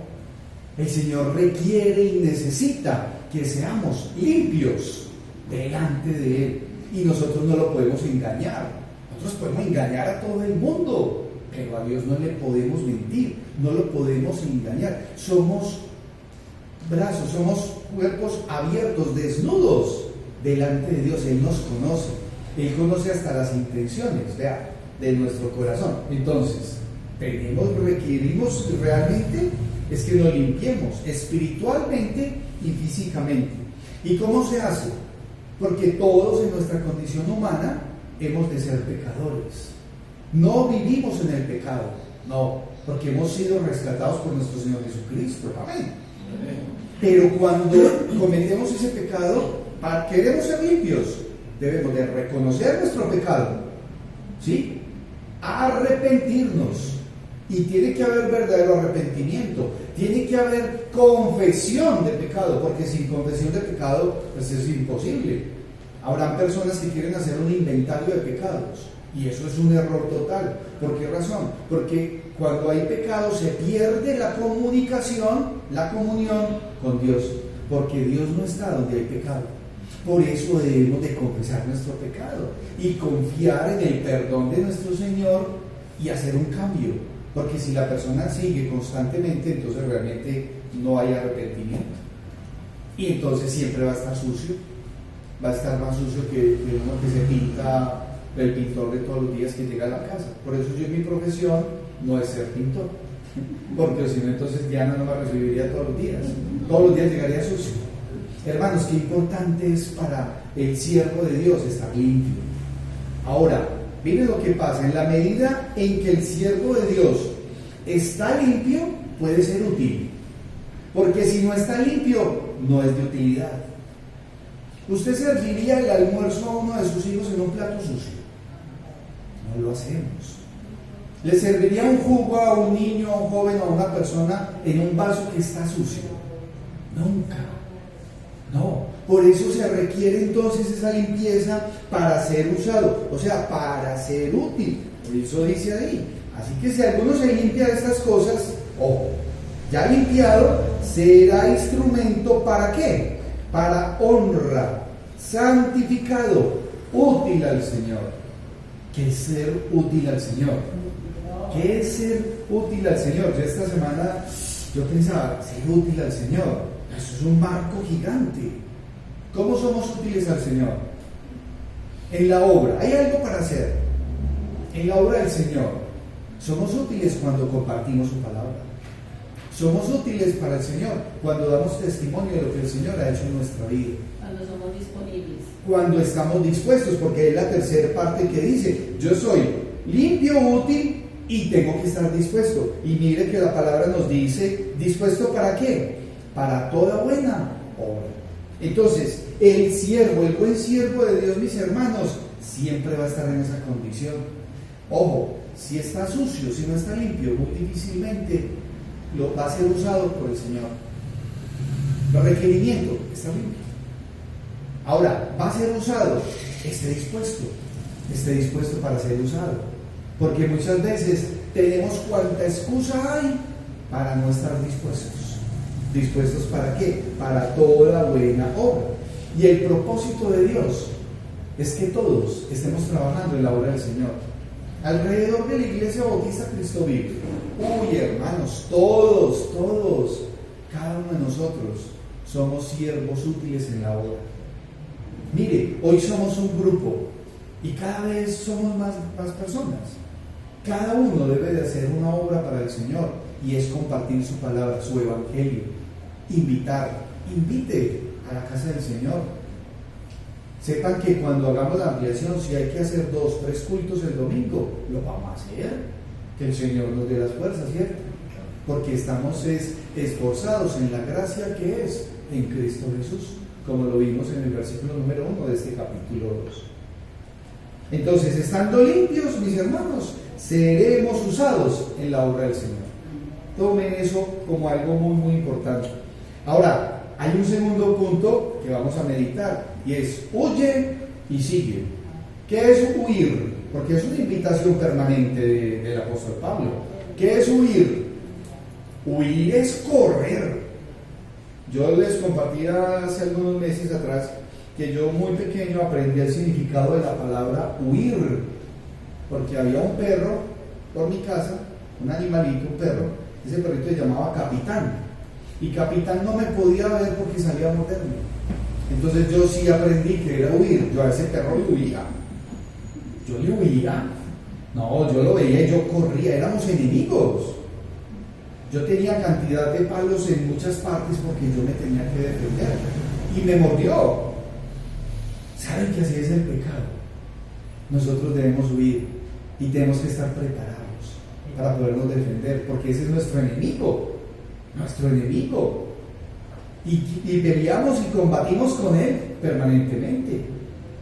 el Señor requiere y necesita que seamos limpios delante de Él, y nosotros no lo podemos engañar. Nosotros podemos engañar a todo el mundo, pero a Dios no le podemos mentir, no lo podemos engañar. Somos brazos, somos cuerpos abiertos, desnudos delante de Dios. Él nos conoce, Él conoce hasta las intenciones, vea, de nuestro corazón. Entonces, requerimos realmente es que nos limpiemos espiritualmente y físicamente. ¿Y cómo se hace? Porque todos en nuestra condición humana hemos de ser pecadores. No vivimos en el pecado, no, porque hemos sido rescatados por nuestro Señor Jesucristo. Amén. Pero cuando cometemos ese pecado, queremos ser limpios, debemos de reconocer nuestro pecado, ¿sí? Arrepentirnos. Y tiene que haber verdadero arrepentimiento, tiene que haber confesión de pecado, porque sin confesión de pecado pues es imposible. Habrán personas que quieren hacer un inventario de pecados, y eso es un error total. ¿Por qué razón? Porque cuando hay pecado se pierde la comunión con Dios, porque Dios no está donde hay pecado. Por eso debemos de confesar nuestro pecado y confiar en el perdón de nuestro Señor y hacer un cambio. Porque si la persona sigue constantemente, entonces realmente no hay arrepentimiento. Y entonces siempre va a estar sucio. Va a estar más sucio que uno que se pinta, el pintor de todos los días que llega a la casa. Por eso yo en mi profesión no es ser pintor. Porque si no, entonces Diana no me recibiría todos los días. Todos los días llegaría sucio. Hermanos, qué importante es para el siervo de Dios estar limpio. Ahora, miren lo que pasa, en la medida en que el siervo de Dios está limpio, puede ser útil. Porque si no está limpio, no es de utilidad. ¿Usted serviría el almuerzo a uno de sus hijos en un plato sucio? No lo hacemos. ¿Le serviría un jugo a un niño, a un joven o a una persona en un vaso que está sucio? Nunca. No, por eso se requiere entonces esa limpieza para ser usado, o sea, para ser útil. Por eso dice ahí. Así que si alguno se limpia de estas cosas, ojo, ya limpiado, será instrumento ¿para qué? Para honra, santificado, útil al Señor. ¿Qué es ser útil al Señor? ¿Qué es ser útil al Señor? Yo esta semana yo pensaba, ser útil al Señor. Eso es un marco gigante. ¿Cómo somos útiles al Señor? En la obra, hay algo para hacer. En la obra del Señor, somos útiles cuando compartimos su palabra. Somos útiles para el Señor cuando damos testimonio de lo que el Señor ha hecho en nuestra vida. Cuando somos disponibles. Cuando estamos dispuestos, porque es la tercera parte que dice, yo soy limpio, útil y tengo que estar dispuesto. Y mire que la palabra nos dice, ¿dispuesto para qué? Para toda buena obra. Entonces, el siervo, el buen siervo de Dios, mis hermanos, siempre va a estar en esa condición. Ojo, si está sucio, si no está limpio, muy difícilmente lo va a ser usado por el Señor. El requerimiento está limpio. Ahora, va a ser usado, esté dispuesto para ser usado. Porque muchas veces tenemos cuanta excusa hay para no estar dispuestos. ¿Dispuestos para qué? Para toda buena obra. Y el propósito de Dios es que todos estemos trabajando en la obra del Señor. Alrededor de la Iglesia Bautista Cristo Vive. Uy, hermanos, todos, cada uno de nosotros somos siervos útiles en la obra. Mire, hoy somos un grupo Y cada vez somos más personas. Cada uno debe de hacer una obra para el Señor, y es compartir su palabra, su evangelio, invite a la casa del Señor. Sepan que cuando hagamos la ampliación, si hay que hacer 2, 3 cultos el domingo, lo vamos a hacer, que el Señor nos dé las fuerzas, ¿cierto? Porque estamos esforzados en la gracia que es en Cristo Jesús, como lo vimos en el versículo número 1 de este capítulo 2. Entonces, estando limpios, mis hermanos, seremos usados en la obra del Señor. Tomen eso como algo muy, muy importante. Ahora, hay un segundo punto que vamos a meditar, y es: huye y sigue. ¿Qué es huir? Porque es una invitación permanente del apóstol Pablo. ¿Qué es huir? Huir es correr. Yo les compartí hace algunos meses atrás que yo muy pequeño aprendí el significado de la palabra huir, porque había un perro por mi casa, un animalito, un perro. Ese perrito se llamaba Capitán, y Capitán no me podía ver porque salía a morderme. Entonces yo sí aprendí que era huir. Yo a ese perro le huía. Yo le huía. No, yo lo veía y yo corría. Éramos enemigos. Yo tenía cantidad de palos en muchas partes porque yo me tenía que defender. Y me mordió. ¿Saben que así es el pecado? Nosotros debemos huir y tenemos que estar preparados para podernos defender, porque ese es nuestro enemigo. Nuestro enemigo. Y peleamos y combatimos con él permanentemente.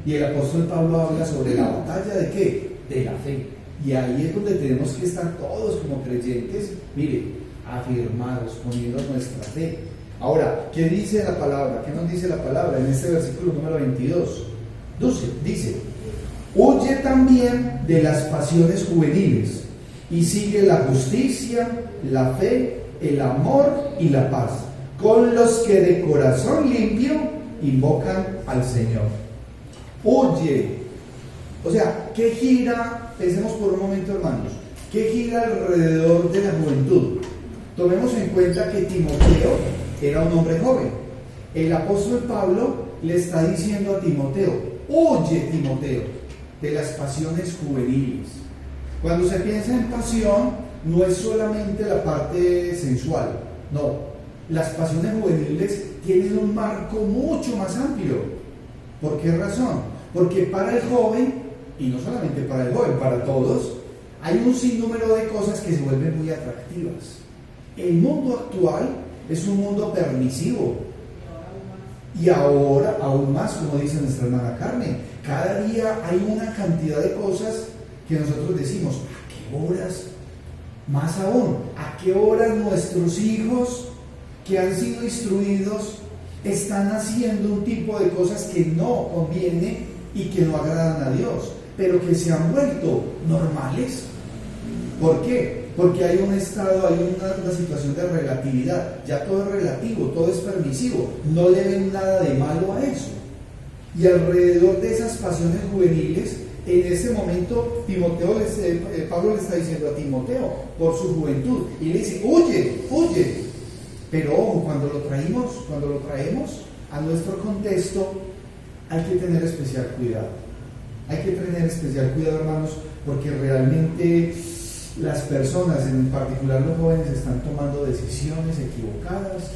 Y el apóstol Pablo habla sobre la batalla ¿de qué? De la fe. Y ahí es donde tenemos que estar todos como creyentes, mire, afirmados, poniendo nuestra fe. Ahora, ¿qué dice la palabra? ¿Qué nos dice la palabra en este versículo número 22? Dice: huye también de las pasiones juveniles y sigue la justicia, la fe, el amor y la paz, con los que de corazón limpio invocan al Señor. Huye. O sea, ¿qué gira? Pensemos por un momento, hermanos. ¿Qué gira alrededor de la juventud? Tomemos en cuenta que Timoteo era un hombre joven. El apóstol Pablo le está diciendo a Timoteo: huye, Timoteo, de las pasiones juveniles. Cuando se piensa en pasión, no es solamente la parte sensual, no. Las pasiones juveniles tienen un marco mucho más amplio. ¿Por qué razón? Porque para el joven, y no solamente para el joven, para todos, hay un sinnúmero de cosas que se vuelven muy atractivas. El mundo actual es un mundo permisivo. Y ahora, aún más, como dice nuestra hermana Carmen, cada día hay una cantidad de cosas que nosotros decimos: ¿a qué horas? Más aún, ¿a qué horas nuestros hijos que han sido instruidos están haciendo un tipo de cosas que no conviene y que no agradan a Dios, pero que se han vuelto normales? ¿Por qué? Porque hay un estado, hay una situación de relatividad. Ya todo es relativo, todo es permisivo. No le ven nada de malo a eso. Y alrededor de esas pasiones juveniles, en ese momento, Pablo le está diciendo a Timoteo, por su juventud, y le dice: huye, huye. Pero ojo, cuando lo traemos a nuestro contexto, hay que tener especial cuidado. Hay que tener especial cuidado, hermanos, porque realmente las personas, en particular los jóvenes, están tomando decisiones equivocadas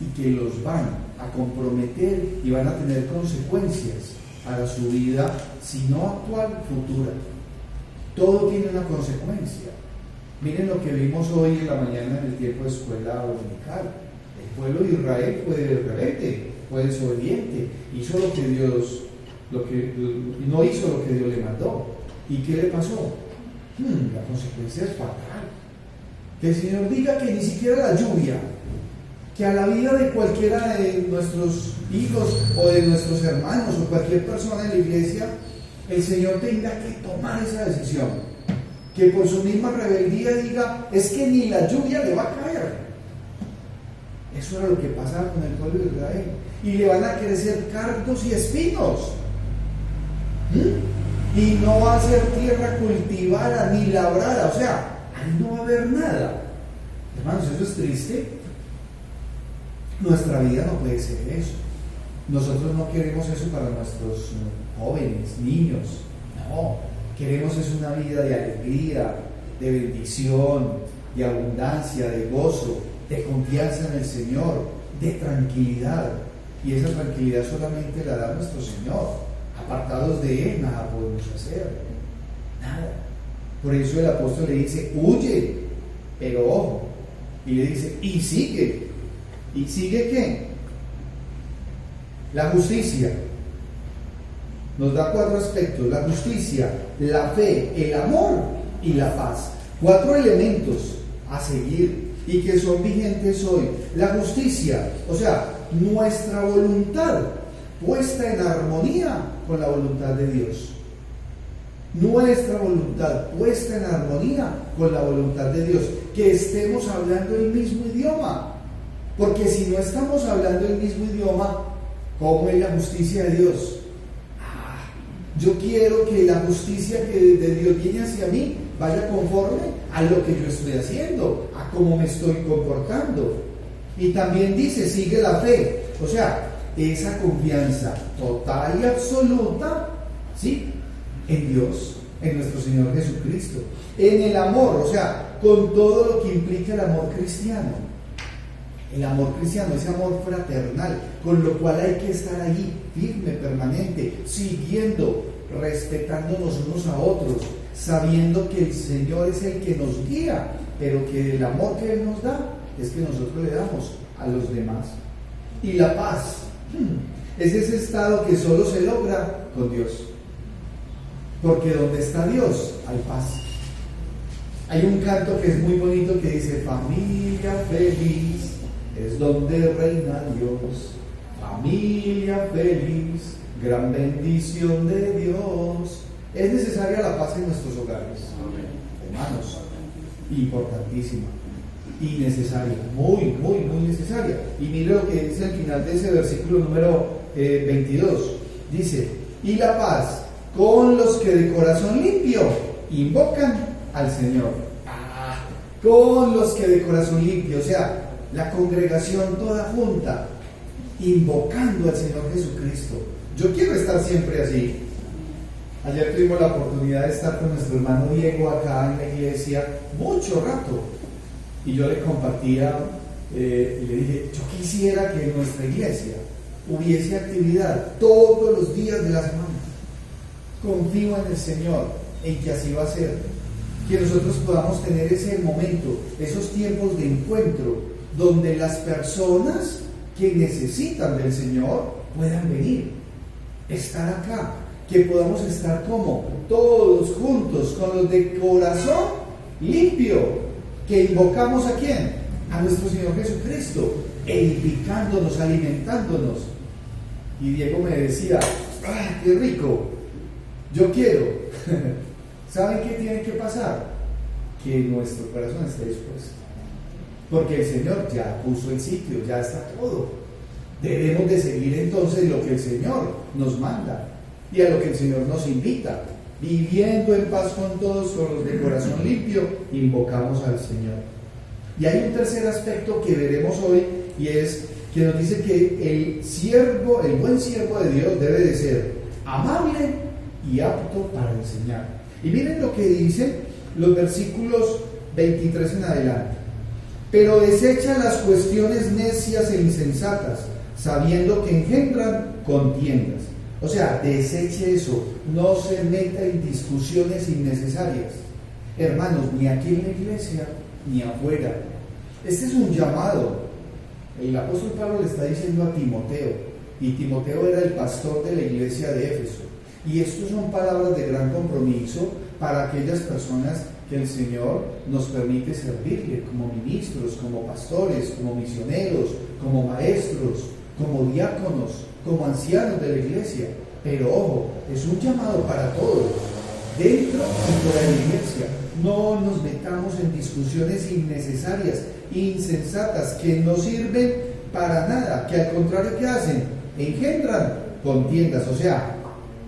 y que los van a comprometer y van a tener consecuencias a su vida, si no actual, futura. Todo tiene una consecuencia. Miren lo que vimos hoy en la mañana en el tiempo de escuela dominical. El pueblo de Israel fue rebelde, fue desobediente, hizo lo que Dios, no hizo lo que Dios le mandó. ¿Y qué le pasó? La consecuencia es fatal. Que el Señor diga que ni siquiera la lluvia, que a la vida de cualquiera de nuestros hijos o de nuestros hermanos o cualquier persona en la iglesia, el Señor tenga que tomar esa decisión. Que por su misma rebeldía diga: es que ni la lluvia le va a caer. Eso era lo que pasaba con el pueblo de Israel. Y le van a crecer cardos y espinos. Y no va a ser tierra cultivada ni labrada. O sea, ahí no va a haber nada. Hermanos, eso es triste. Nuestra vida no puede ser eso. Nosotros no queremos eso para nuestros jóvenes, niños. No, queremos es una vida de alegría, de bendición, de abundancia, de gozo, de confianza en el Señor, de tranquilidad. Y esa tranquilidad solamente la da nuestro Señor. Apartados de Él nada podemos hacer, nada. Por eso el apóstol le dice, huye, pero ojo, y le dice, y sigue. ¿Y sigue qué? La justicia. Nos da 4 aspectos: la justicia, la fe, el amor y la paz. 4 elementos a seguir y que son vigentes hoy. La justicia, o sea, nuestra voluntad puesta en armonía con la voluntad de Dios. Nuestra voluntad puesta en armonía con la voluntad de Dios. Que estemos hablando el mismo idioma. Porque si no estamos hablando el mismo idioma, ¿cómo es la justicia de Dios? Yo quiero que la justicia que de Dios viene hacia mí vaya conforme a lo que yo estoy haciendo, a cómo me estoy comportando. Y también dice, sigue la fe. O sea, esa confianza total y absoluta, ¿sí?, en Dios, en nuestro Señor Jesucristo. En el amor, o sea, con todo lo que implica el amor cristiano. El amor cristiano, ese amor fraternal, con lo cual hay que estar ahí, firme, permanente, siguiendo, respetándonos unos a otros, sabiendo que el Señor es el que nos guía, pero que el amor que Él nos da es que nosotros le damos a los demás. Y la paz, es ese estado que solo se logra con Dios. Porque donde está Dios, hay paz. Hay un canto que es muy bonito que dice, familia feliz es donde reina Dios. Familia feliz, gran bendición de Dios. Es necesaria la paz en nuestros hogares. Hermanos, importantísima y necesaria, muy necesaria. Y mire lo que dice al final de ese versículo número 22. Dice, y la paz con los que de corazón limpio invocan al Señor. Con los que de corazón limpio, o sea, la congregación toda junta, invocando al Señor Jesucristo. Yo quiero estar siempre así. Ayer tuvimos la oportunidad de estar con nuestro hermano Diego acá en la iglesia mucho rato. Y yo le compartía, y le dije, yo quisiera que en nuestra iglesia hubiese actividad todos los días de la semana. Confío en el Señor, en que así va a ser. Que nosotros podamos tener ese momento, esos tiempos de encuentro, donde las personas que necesitan del Señor puedan venir, estar acá. Que podamos estar como todos juntos, con los de corazón limpio, que invocamos ¿a quién? A nuestro Señor Jesucristo, edificándonos, alimentándonos. Y Diego me decía, ¡ah, qué rico! Yo quiero. ¿Saben qué tiene que pasar? Que nuestro corazón esté dispuesto. Porque el Señor ya puso el sitio, ya está todo. Debemos de seguir entonces lo que el Señor nos manda y a lo que el Señor nos invita. Viviendo en paz con todos, con los de corazón limpio, invocamos al Señor. Y hay un tercer aspecto que veremos hoy, y es que nos dice que el siervo, el buen siervo de Dios debe de ser amable y apto para enseñar. Y miren lo que dicen los versículos 23 en adelante. Pero desecha las cuestiones necias e insensatas, sabiendo que engendran contiendas. O sea, deseche eso, no se meta en discusiones innecesarias. Hermanos, ni aquí en la iglesia, ni afuera. Este es un llamado. El apóstol Pablo le está diciendo a Timoteo, y Timoteo era el pastor de la iglesia de Éfeso. Y estas son palabras de gran compromiso para aquellas personas que el Señor nos permite servirle como ministros, como pastores, como misioneros, como maestros, como diáconos, como ancianos de la iglesia. Pero ojo, es un llamado para todos, dentro y fuera de la iglesia. No nos metamos en discusiones innecesarias, insensatas, que no sirven para nada, que al contrario, ¿qué hacen? Engendran contiendas, o sea,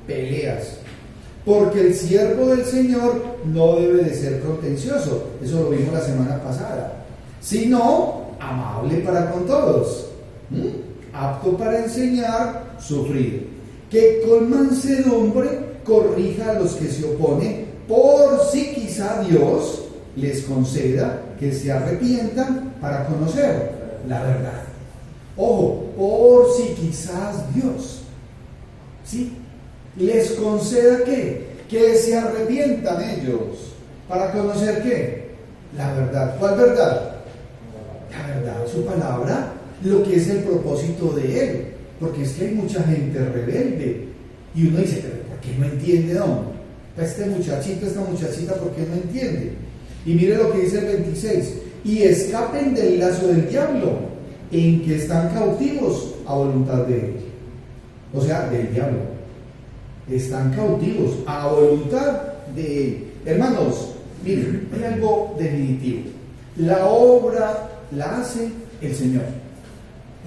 peleas. Porque el siervo del Señor no debe de ser contencioso, eso lo vimos la semana pasada, sino amable para con todos, apto para enseñar, sufrir, que con mansedumbre corrija a los que se oponen, por si quizá Dios les conceda que se arrepientan para conocer la verdad. Ojo, por si quizás Dios, ¿sí?, les conceda que se arrepientan ellos para conocer ¿qué? La verdad. ¿Cuál verdad? La verdad, su palabra, lo que es el propósito de Él. Porque es que hay mucha gente rebelde y uno dice, pero ¿por qué no entiende? No, este muchachito, esta muchachita, ¿por qué no entiende? Y mire lo que dice el 26: y escapen del lazo del diablo, en que están cautivos a voluntad de Él. O sea, del diablo. Están cautivos a voluntad de Él. Hermanos, miren, hay algo definitivo. La obra la hace el Señor.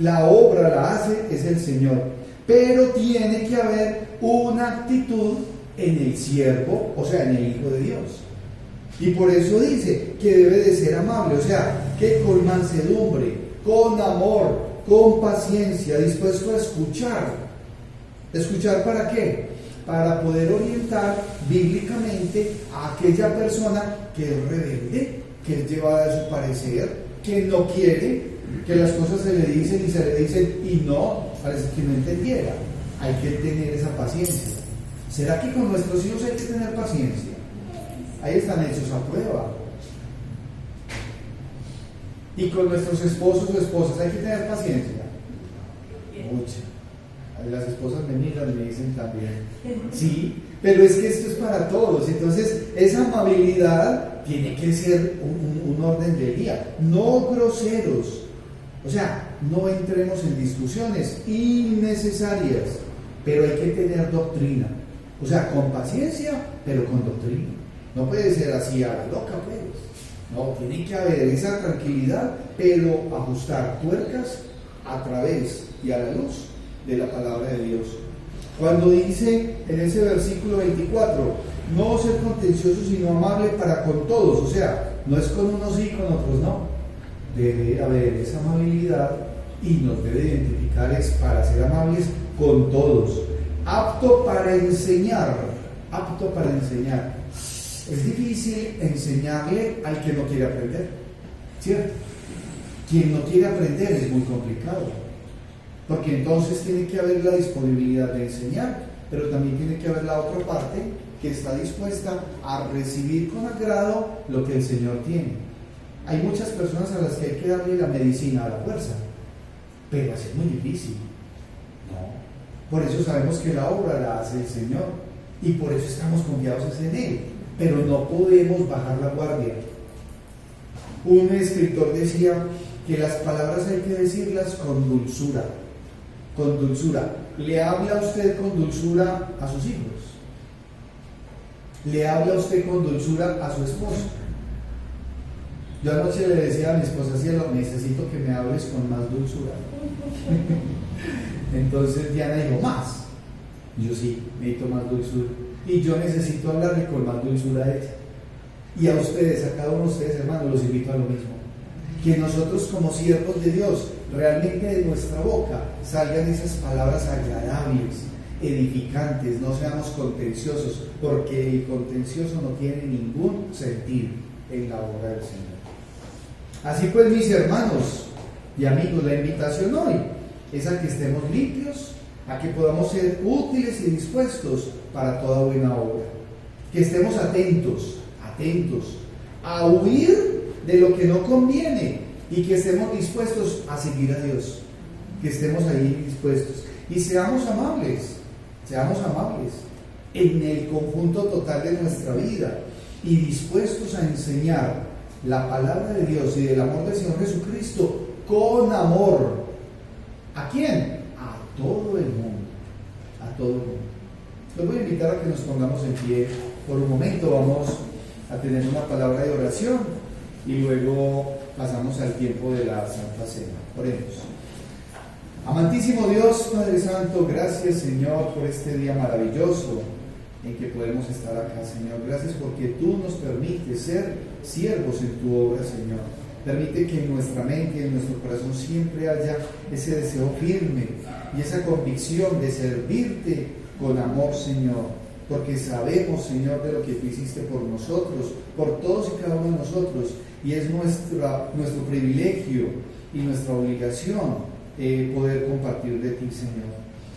La obra la hace es el Señor. Pero tiene que haber una actitud en el siervo, o sea, en el Hijo de Dios. Y por eso dice que debe de ser amable, o sea, que con mansedumbre, con amor, con paciencia, dispuesto a escuchar. ¿Escuchar para qué? Para poder orientar bíblicamente a aquella persona que es rebelde, que es llevada a su parecer, que no quiere, que las cosas se le dicen y no, parece que no entendiera. Hay que tener esa paciencia. ¿Será que con nuestros hijos hay que tener paciencia? Ahí están hechos a prueba. Y con nuestros esposos o esposas hay que tener paciencia. Mucha. Las esposas me miran y me dicen también. Sí, pero es que esto es para todos. Entonces, esa amabilidad tiene que ser un orden del día. No groseros. O sea, no entremos en discusiones innecesarias, pero hay que tener doctrina. O sea, con paciencia, pero con doctrina. No puede ser así a la loca, pues. No, tiene que haber esa tranquilidad, pero ajustar tuercas a través y a la luz de la palabra de Dios. Cuando dice en ese versículo 24, no ser contencioso sino amable para con todos, o sea, no es con unos sí y con otros no. Debe haber esa amabilidad y nos debe identificar es para ser amables con todos. Apto para enseñar, apto para enseñar. Es difícil enseñarle al que no quiere aprender, ¿cierto? Quien no quiere aprender es muy complicado, porque entonces tiene que haber la disponibilidad de enseñar, pero también tiene que haber la otra parte que está dispuesta a recibir con agrado lo que el Señor tiene. Hay muchas personas a las que hay que darle la medicina a la fuerza, pero así es muy difícil. No. Por eso sabemos que la obra la hace el Señor y por eso estamos confiados en Él, pero no podemos bajar la guardia. Un escritor decía que las palabras hay que decirlas con dulzura. Con dulzura. ¿Le habla usted con dulzura a sus hijos? ¿Le habla usted con dulzura a su esposo? Yo anoche le decía a mi esposa, cielo, necesito que me hables con más dulzura. Entonces Diana dijo, ¿más? Y yo sí, necesito más dulzura. Y yo necesito hablarle con más dulzura a ella. Y a ustedes, a cada uno de ustedes, hermanos, los invito a lo mismo. Que nosotros como siervos de Dios, realmente de nuestra boca salgan esas palabras agradables, edificantes, no seamos contenciosos, porque el contencioso no tiene ningún sentido en la obra del Señor. Así pues, mis hermanos y amigos, la invitación hoy es a que estemos limpios, a que podamos ser útiles y dispuestos para toda buena obra. Que estemos atentos a huir de lo que no conviene y que estemos dispuestos a seguir a Dios. Que estemos ahí dispuestos. Y seamos amables en el conjunto total de nuestra vida y dispuestos a enseñar la palabra de Dios y del amor del Señor Jesucristo con amor. ¿A quién? A todo el mundo. A todo el mundo. Los voy a invitar a que nos pongamos en pie. Por un momento vamos a tener una palabra de oración y luego pasamos al tiempo de la Santa Cena. Oremos. Amantísimo Dios, Padre Santo, gracias Señor por este día maravilloso en que podemos estar acá, Señor. Gracias porque tú nos permites ser siervos en tu obra, Señor. Permite que en nuestra mente y en nuestro corazón siempre haya ese deseo firme y esa convicción de servirte con amor, Señor. porque sabemos, Señor, de lo que tú hiciste por nosotros, por todos y cada uno de nosotros, y es nuestro privilegio y nuestra obligación poder compartir de ti, Señor.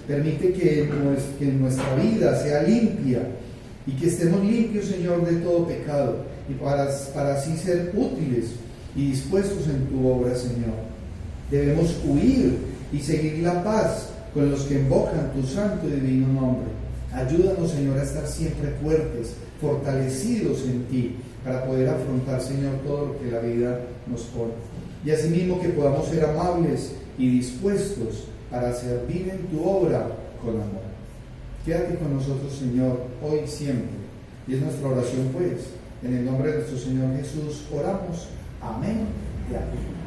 Permite que nuestra vida sea limpia y que estemos limpios, Señor, de todo pecado, y para así ser útiles y dispuestos en tu obra, Señor. Debemos huir y seguir la paz con los que invocan tu santo y divino nombre. Ayúdanos, Señor, a estar siempre fuertes, fortalecidos en ti, para poder afrontar, Señor, todo lo que la vida nos pone. Y asimismo que podamos ser amables y dispuestos para servir en tu obra con amor. Quédate con nosotros, Señor, hoy y siempre. Y es nuestra oración, pues. En el nombre de nuestro Señor Jesús oramos. Amén y amén.